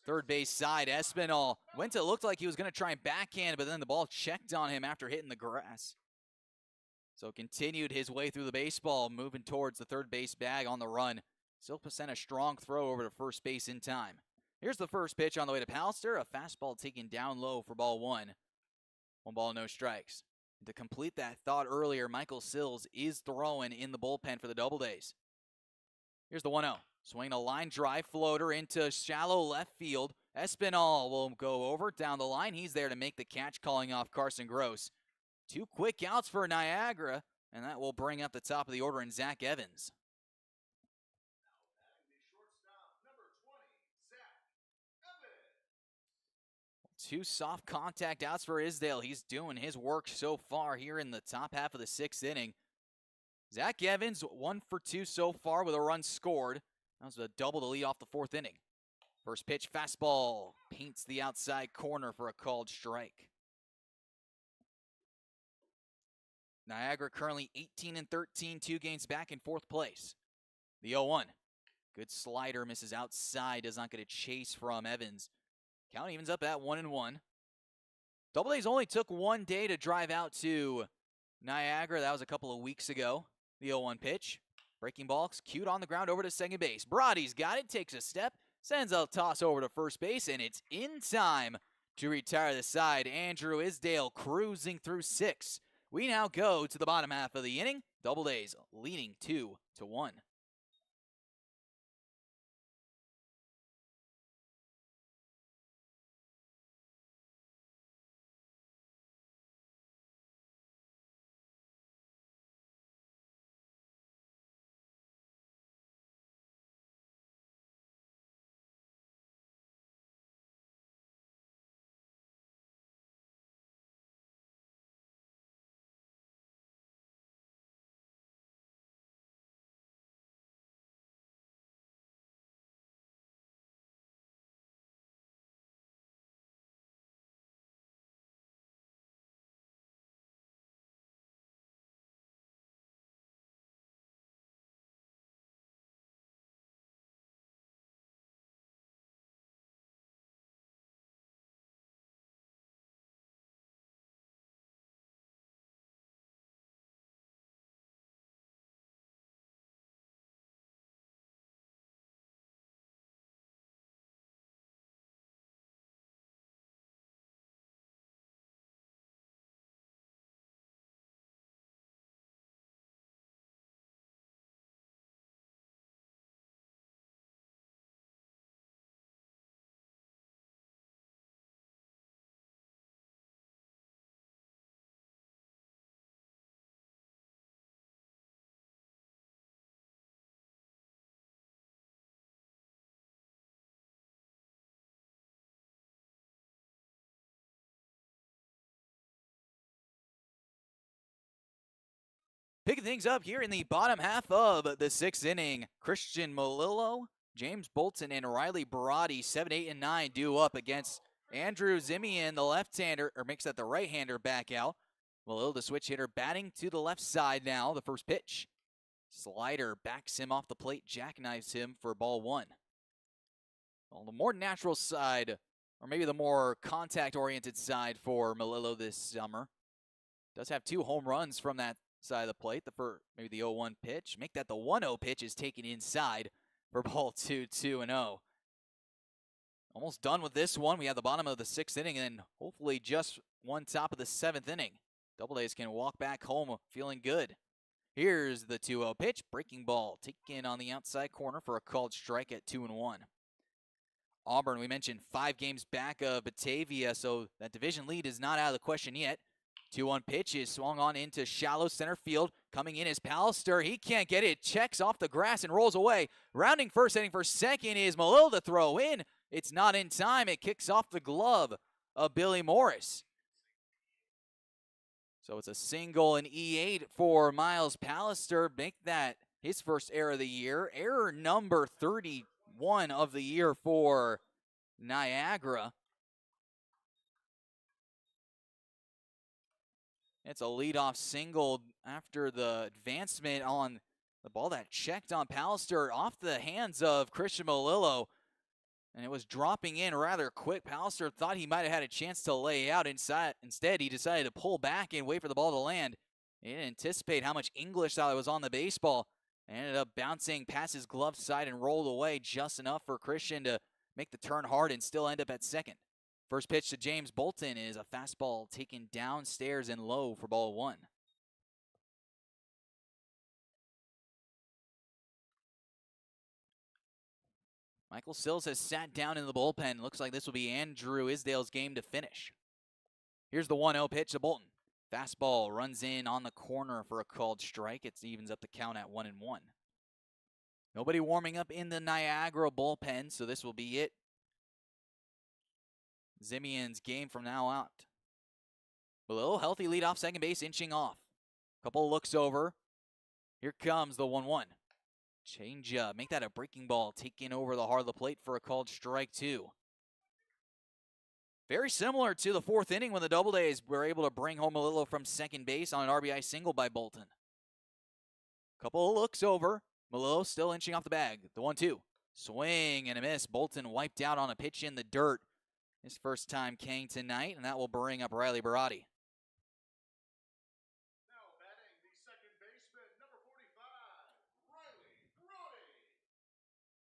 third base side. Espinal went to, looked like he was going to try and backhand, but then the ball checked on him after hitting the grass. So continued his way through the baseball, moving towards the third base bag on the run. Still sent a strong throw over to first base in time. Here's the first pitch on the way to Pallister. A fastball taken down low for ball 1. 1 ball, no strikes. To complete that thought earlier, Michael Sills is throwing in the bullpen for the Doubledays. Here's the 1-0. Swinging a line drive floater into shallow left field. Espinal will go over down the line. He's there to make the catch, calling off Carson Gross. 2 quick outs for Niagara, and that will bring up the top of the order in Zach Evans. Two soft contact outs for Isdale. He's doing his work so far here in the top half of the 6th inning. Zach Evans, 1 for 2 so far with a run scored. That was a double to lead off the 4th inning. First pitch, fastball, paints the outside corner for a called strike. Niagara currently 18-13, 2 games back in 4th place. The 0-1. Good slider, misses outside, does not get a chase from Evans. Count evens up at 1-1. Doubledays only took 1 day to drive out to Niagara. That was a couple of weeks ago. The 0-1 pitch. Breaking ball, cued on the ground over to second base. Brody's got it, takes a step, sends a toss over to first base, and it's in time to retire the side. Andrew Isdale cruising through 6. We now go to the bottom half of the inning. Doubledays leading 2-1. Picking things up here in the bottom half of the 6th inning, Christian Malillo, James Bolton, and Riley Brody, 7, 8, and 9 due up against Andrew Zimian, the left-hander, or makes that the right-hander back out. Malillo, the switch hitter, batting to the left side now. The first pitch. Slider backs him off the plate, jackknives him for ball 1. On the more natural side, or maybe the more contact-oriented side for Malillo this summer. Does have 2 home runs from that side of the plate. The first, maybe the 0-1 pitch. Make that the 1-0 pitch is taken inside for ball 2, 2-0. Almost done with this one. We have the bottom of the 6th inning and hopefully just one top of the 7th inning. Doubledays can walk back home feeling good. Here's the 2-0 pitch. Breaking ball taken on the outside corner for a called strike at 2-1. Auburn, we mentioned 5 games back of Batavia, so that division lead is not out of the question yet. 2-1 pitch is swung on into shallow center field. Coming in is Pallister. He can't get it. Checks off the grass and rolls away. Rounding first, heading for second is Malil to throw in. It's not in time. It kicks off the glove of Billy Morris. So it's a single and E8 for Miles Pallister. Make that his first error of the year. Error number 31 of the year for Niagara. It's a leadoff single after the advancement on the ball that checked on Pallister off the hands of Christian Malillo. And it was dropping in rather quick. Pallister thought he might have had a chance to lay out inside. Instead, he decided to pull back and wait for the ball to land. He didn't anticipate how much English style was on the baseball. It ended up bouncing past his glove side and rolled away just enough for Christian to make the turn hard and still end up at second. First pitch to James Bolton is a fastball taken downstairs and low for ball 1. Michael Sills has sat down in the bullpen. Looks like this will be Andrew Isdale's game to finish. Here's the 1-0 pitch to Bolton. Fastball runs in on the corner for a called strike. It evens up the count at 1-1. Nobody warming up in the Niagara bullpen, so this will be it. Zimian's game from now out. Below, healthy lead off second base, inching off. Couple looks over. Here comes the 1-1. Change up, make that a breaking ball, taking over the heart of the plate for a called strike 2. Very similar to the 4th inning when the Doubledays were able to bring home Malillo from second base on an RBI single by Bolton. Couple of looks over. Malillo still inching off the bag. The 1-2. Swing and a miss. Bolton wiped out on a pitch in the dirt. His first time Kang tonight, and that will bring up Riley Barati. Now batting the second baseman, number 45, Riley Brody.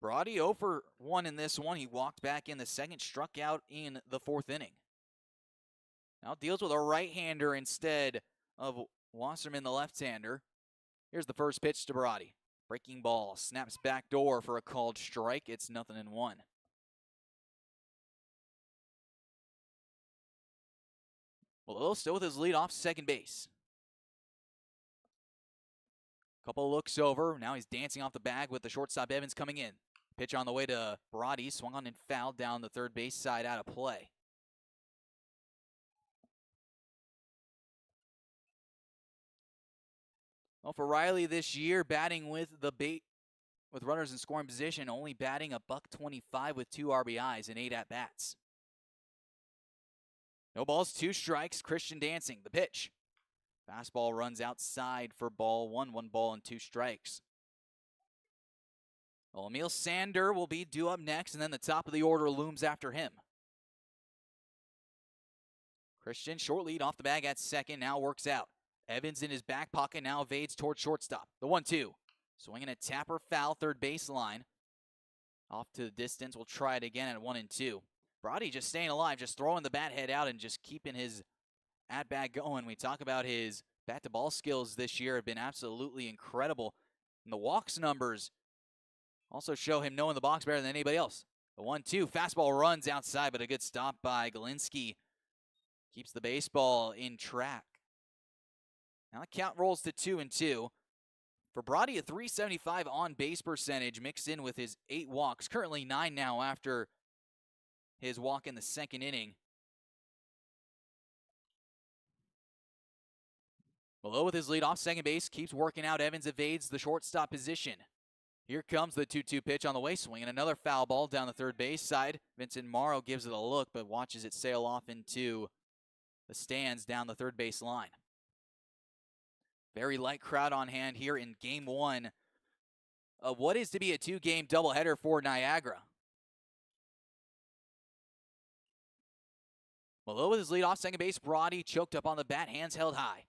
Barati 0 for 1 in this one. He walked back in the second, struck out in the 4th inning. Now deals with a right-hander instead of Wasserman, the left-hander. Here's the first pitch to Barati. Breaking ball, snaps back door for a called strike. It's 0-1. Malillo still with his lead off second base. Couple looks over. Now he's dancing off the bag with the shortstop Evans coming in. Pitch on the way to Barati. Swung on and fouled down the third base side out of play. Well, for Riley this year, batting with with runners in scoring position, only batting $125 with 2 RBIs and 8 at-bats. No balls, 2 strikes. Christian dancing. The pitch. Fastball runs outside for ball 1. 1 ball and 2 strikes. Well, Emil Sander will be due up next, and then the top of the order looms after him. Christian, short lead off the bag at second, now works out. Evans in his back pocket, now evades towards shortstop. The 1-2. Swinging a tapper foul, third baseline. Off to the distance, we'll try it again at 1-2. Barati just staying alive, just throwing the bat head out and just keeping his at-bat going. We talk about his bat-to-ball skills this year have been absolutely incredible. And the walks numbers also show him knowing the box better than anybody else. The 1-2, fastball runs outside, but a good stop by Galinsky. Keeps the baseball in track. Now the count rolls to 2-2. For Barati, a .375 on-base percentage mixed in with his 8 walks. Currently 9 now after his walk in the second inning. Below with his lead off second base, keeps working out. Evans evades the shortstop position. Here comes the 2-2 pitch on the way, swinging another foul ball down the third base side. Vincent Morrow gives it a look, but watches it sail off into the stands down the third base line. Very light crowd on hand here in game 1 of what is to be a 2-game doubleheader for Niagara. Below with his lead off second base, Barati choked up on the bat, hands held high.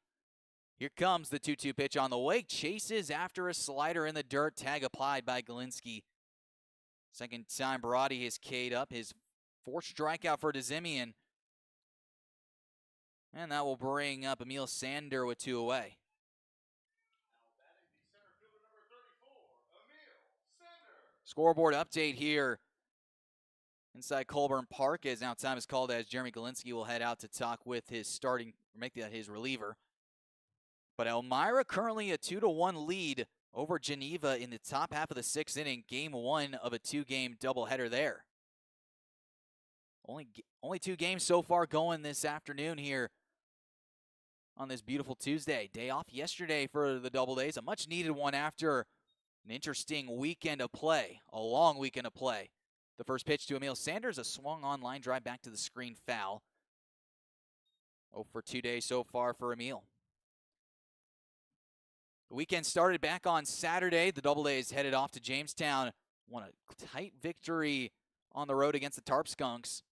Here comes the 2-2 pitch on the way. Chases after a slider in the dirt. Tag applied by Galinsky. Second time Barati has K'd up. His 4th strikeout for Dzimian. And that will bring up Emil Sander with 2 away. Scoreboard update here inside Colburn Park as now time is called as Jeremy Galinsky will head out to talk with his his reliever. But Elmira currently a 2-1 lead over Geneva in the top half of the 6th inning, game 1 of a 2-game doubleheader there. Only 2 games so far going this afternoon here on this beautiful Tuesday. Day off yesterday for the Doubledays, a much needed one after an interesting weekend of play, a long weekend of play. The first pitch to Emil Sanders, a swung on line drive back to the screen, foul. 0 for 2 days so far for Emil. The weekend started back on Saturday. The Doubledays headed off to Jamestown, won a tight victory on the road against the Tarp Skunks.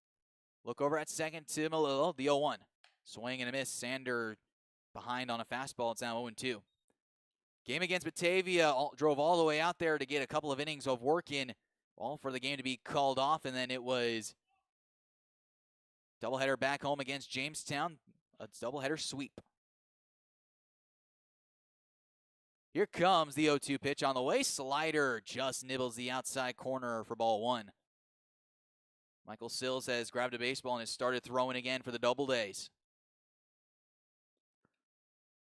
Look over at second to Malillo, the 0-1. Swing and a miss. Sander behind on a fastball. It's now 0-2. Game against Batavia drove all the way out there to get a couple of innings of work in, all for the game to be called off, and then it was doubleheader back home against Jamestown, a doubleheader sweep. Here comes the 0-2 pitch on the way. Slider just nibbles the outside corner for ball 1. Michael Sills has grabbed a baseball and has started throwing again for the Doubledays.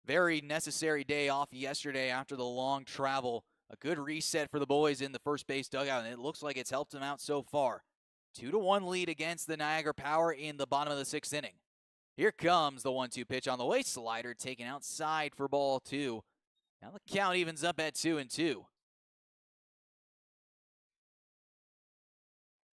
Very necessary day off yesterday after the long travel. A good reset for the boys in the first base dugout, and it looks like it's helped them out so far. 2-1 lead against the Niagara Power in the bottom of the 6th inning. Here comes the 1-2 pitch on the way. Slider taken outside for ball 2. Now the count evens up at 2-2.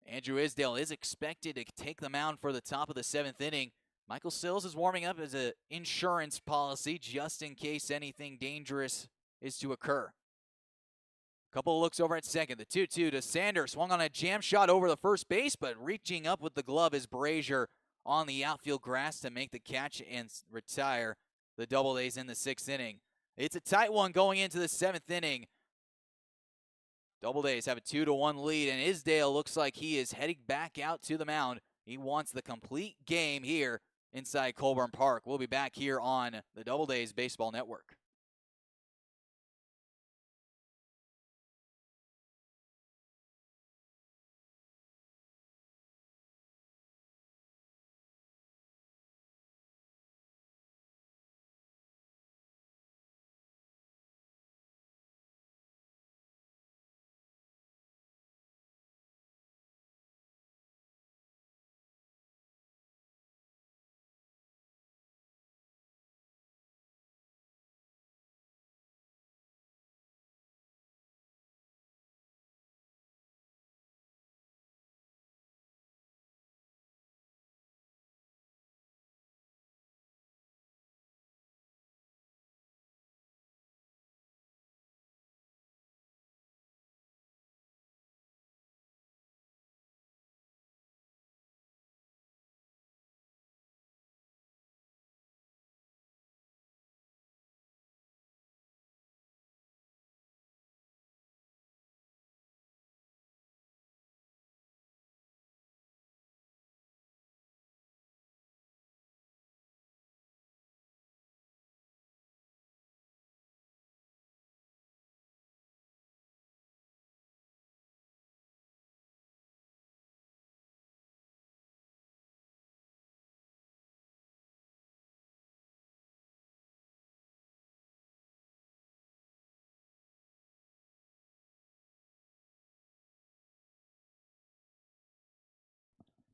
Andrew Isdale is expected to take the mound for the top of the 7th inning. Michael Sills is warming up as an insurance policy just in case anything dangerous is to occur. Couple of looks over at second. The 2-2 to Sanders. Swung on a jam shot over the first base, but reaching up with the glove is Brazier on the outfield grass to make the catch and retire the Doubledays in the 6th inning. It's a tight one going into the 7th inning. Doubledays have a 2-1 lead, and Isdale looks like he is heading back out to the mound. He wants the complete game here inside Colburn Park. We'll be back here on the Doubledays Baseball Network.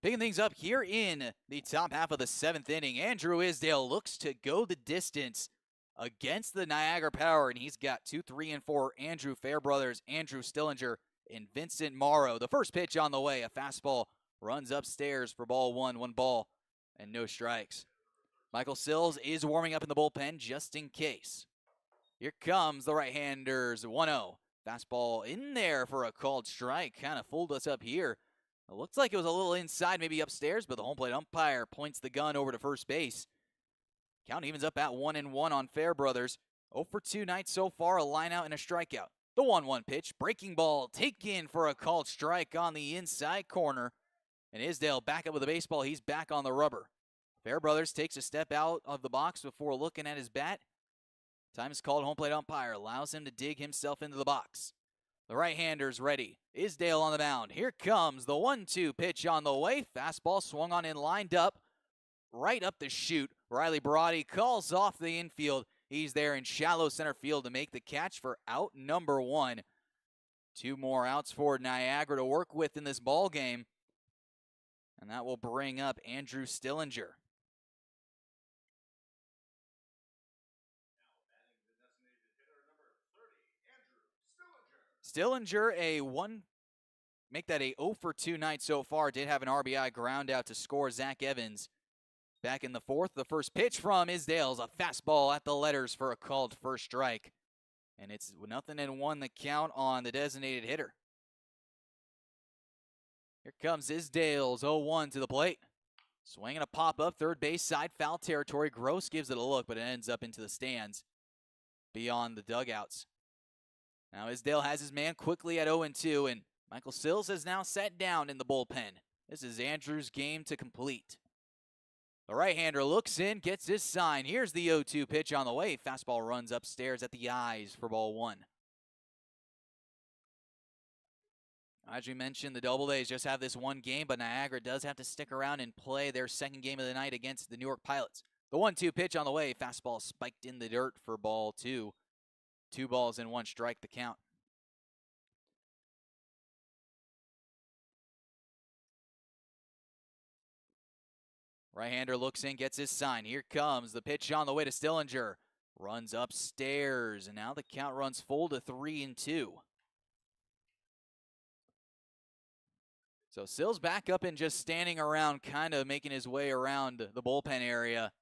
Picking things up here in the top half of the 7th inning, Andrew Isdale looks to go the distance against the Niagara Power, and he's got 2, 3, and 4 Andrew Fairbrothers, Andrew Stillinger, and Vincent Morrow. The first pitch on the way, a fastball runs upstairs for ball 1, 1 ball, and no strikes. Michael Sills is warming up in the bullpen just in case. Here comes the right-handers, 1-0. Fastball in there for a called strike, kind of fooled us up here. It looked like it was a little inside, maybe upstairs, but the home plate umpire points the gun over to first base. Count evens up at 1-1 on Fairbrothers. 0 for 2 night so far, a line out and a strikeout. The 1-1 pitch, breaking ball, taken for a called strike on the inside corner. And Isdale back up with the baseball, he's back on the rubber. Fairbrothers takes a step out of the box before looking at his bat. Time is called, home plate umpire allows him to dig himself into the box. The right-hander's ready. Isdale on the mound. Here comes the 1-2 pitch on the way. Fastball swung on and lined up right up the chute. Riley Barati calls off the infield. He's there in shallow center field to make the catch for out number 1. 2 more outs for Niagara to work with in this ball game. And that will bring up Andrew Stillinger. Stillinger, make that a 0 for 2 night so far. Did have an RBI ground out to score Zach Evans. Back in the 4th, the first pitch from Isdale's a fastball at the letters for a called first strike. And it's 0-1 the count on the designated hitter. Here comes Isdale's 0-1 to the plate. Swinging a pop-up, third base side, foul territory. Gross gives it a look, but it ends up into the stands beyond the dugouts. Now Isdale has his man quickly at 0-2, and Michael Sills has now sat down in the bullpen. This is Andrew's game to complete. The right-hander looks in, gets his sign. Here's the 0-2 pitch on the way. Fastball runs upstairs at the eyes for ball 1. As we mentioned, the Doubledays just have this one game, but Niagara does have to stick around and play their second game of the night against the New York Pilots. The 1-2 pitch on the way. Fastball spiked in the dirt for ball 2. 2 balls and 1 strike the count. Right-hander looks in, gets his sign. Here comes the pitch on the way to Stillinger. Runs upstairs, and now the count runs full to 3-2. So Sills back up and just standing around, kind of making his way around the bullpen area.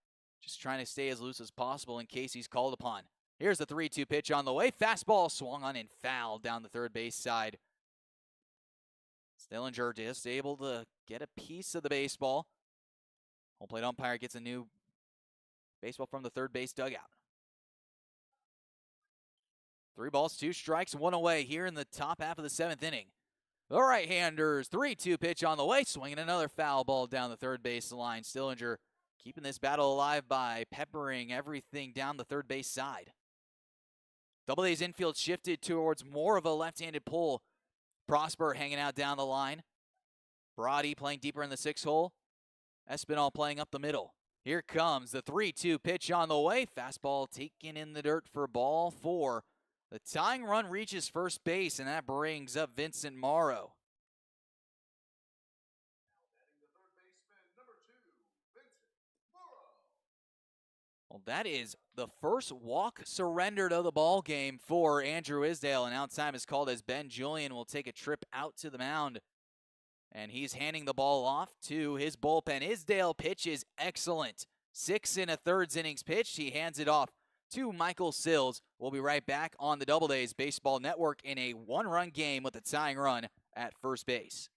Just trying to stay as loose as possible in case he's called upon. Here's the 3-2 pitch on the way. Fastball swung on and fouled down the third base side. Stillinger just able to get a piece of the baseball. Home plate umpire gets a new baseball from the third base dugout. 3 balls, 2 strikes, 1 away here in the top half of the 7th inning. The right-hander's 3-2 pitch on the way, swinging another foul ball down the third base line. Stillinger keeping this battle alive by peppering everything down the third base side. Doubledays infield shifted towards more of a left-handed pull. Prosper hanging out down the line. Brody playing deeper in the 6 hole. Espinal playing up the middle. Here comes the 3-2 pitch on the way. Fastball taken in the dirt for ball 4. The tying run reaches first base, and that brings up Vincent Morrow. Well, that is the first walk surrendered of the ball game for Andrew Isdale, and now time is called as Ben Julian will take a trip out to the mound. And he's handing the ball off to his bullpen. Isdale pitches excellent. 6 1/3 innings pitched. He hands it off to Michael Sills. We'll be right back on the Doubledays Baseball Network in a 1-run game with a tying run at first base.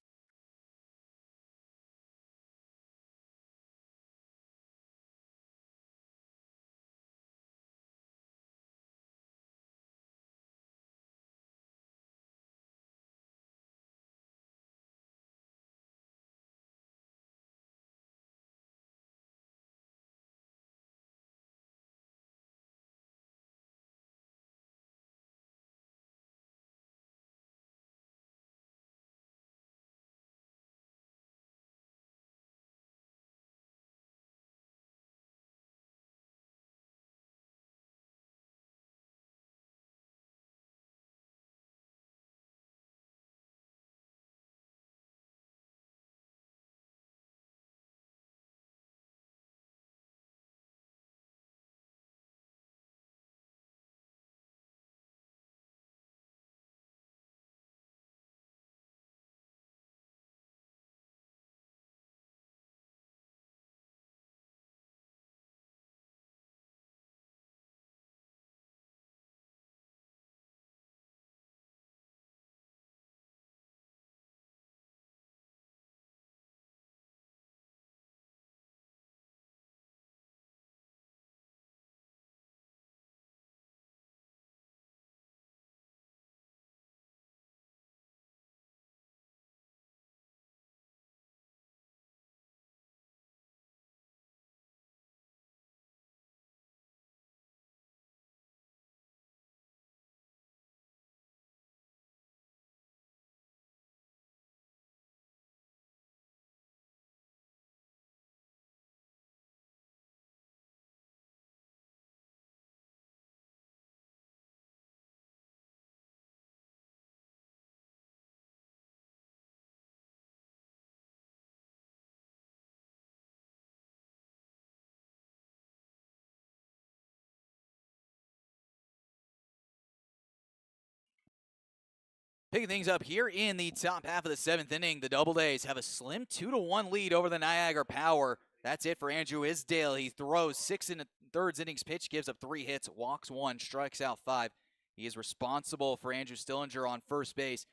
Picking things up here in the top half of the 7th inning, the Doubledays have a slim 2-1 lead over the Niagara Power. That's it for Andrew Isdale. He throws 6 1/3 innings pitch, gives up 3 hits, walks 1, strikes out 5. He is responsible for Andrew Stillinger on first base.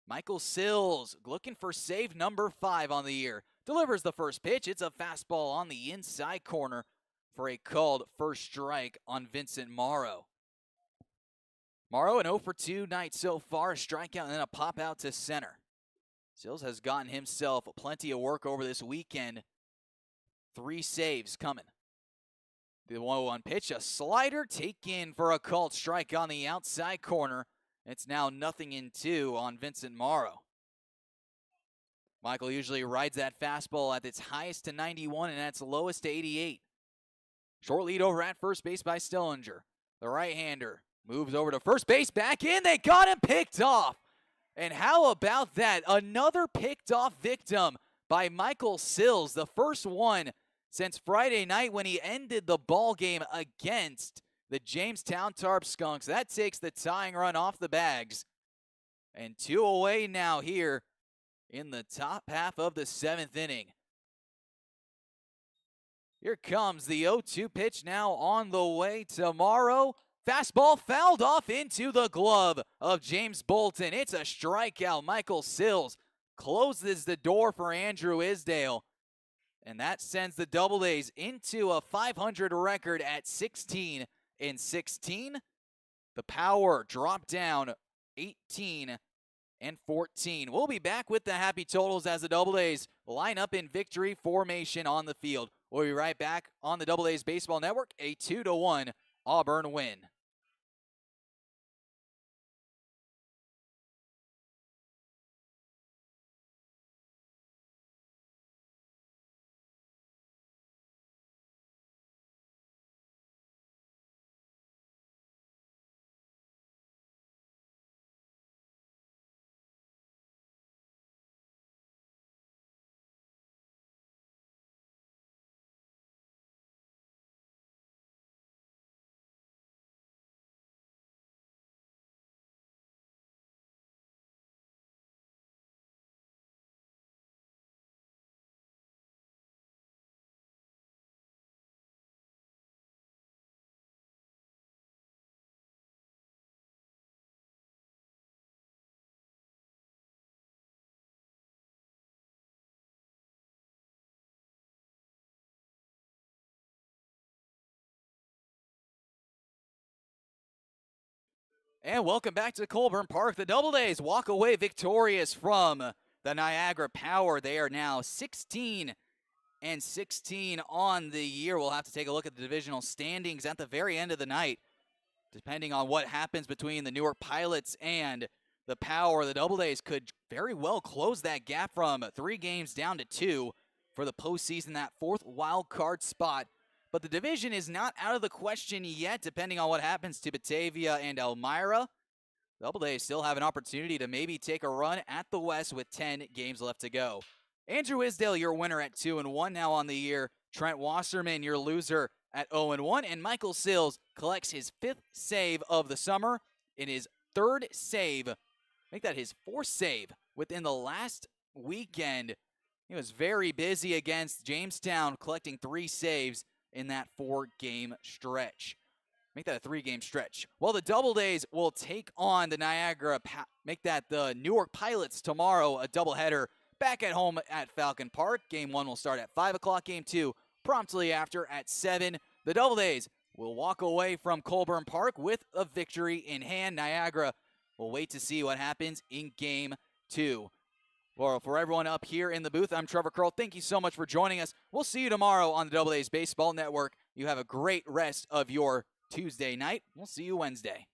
Michael Sills looking for save number 5 on the year. Delivers the first pitch. It's a fastball on the inside corner for a called first strike on Vincent Morrow. Morrow, an 0 for 2 night so far, a strikeout and then a pop out to center. Sills has gotten himself plenty of work over this weekend. 3 saves coming. The 1-1 pitch, a slider taken for a called strike on the outside corner. It's now 0-2 on Vincent Morrow. Michael usually rides that fastball at its highest to 91 and at its lowest to 88. Short lead over at first base by Stillinger. The right-hander moves over to first base, back in. They got him picked off. And how about that? Another picked off victim by Michael Sills, the first one since Friday night when he ended the ball game against the Jamestown Tarp Skunks. That takes the tying run off the bags. And 2 away now here in the top half of the 7th inning. Here comes the 0-2 pitch now on the way to Morrow. Fastball fouled off into the glove of James Bolton. It's a strikeout. Michael Sills closes the door for Andrew Isdale. And that sends the Doubledays into a .500 record at 16-16. The Power dropped down 18-14. We'll be back with the happy totals as the Doubledays line up in victory formation on the field. We'll be right back on the Doubledays Baseball Network, a 2-1 Auburn win. And welcome back to Colburn Park. The Doubledays walk away victorious from the Niagara Power. They are now 16-16 on the year. We'll have to take a look at the divisional standings at the very end of the night. Depending on what happens between the Newark Pilots and the Power, the Doubledays could very well close that gap from 3 games down to 2 for the postseason, that 4th wild card spot. But the division is not out of the question yet, depending on what happens to Batavia and Elmira. Doubledays still have an opportunity to maybe take a run at the West with 10 games left to go. Andrew Isdale, your winner at 2-1 now on the year. Trent Wasserman, your loser at 0-1. And Michael Sills collects his 5th save of the summer in his 3rd save. Make that his 4th save within the last weekend. He was very busy against Jamestown, collecting 3 saves in that 4-game stretch. Make that a 3-game stretch. Well, the Doubledays will take on the make that the Newark Pilots tomorrow, a doubleheader back at home at Falcon Park. Game 1 will start at 5 o'clock. Game 2 promptly after at 7. The Doubledays will walk away from Colburn Park with a victory in hand. Niagara will wait to see what happens in Game 2. Well, for everyone up here in the booth, I'm Trevor Curl. Thank you so much for joining us. We'll see you tomorrow on the Doubledays Baseball Network. You have a great rest of your Tuesday night. We'll see you Wednesday.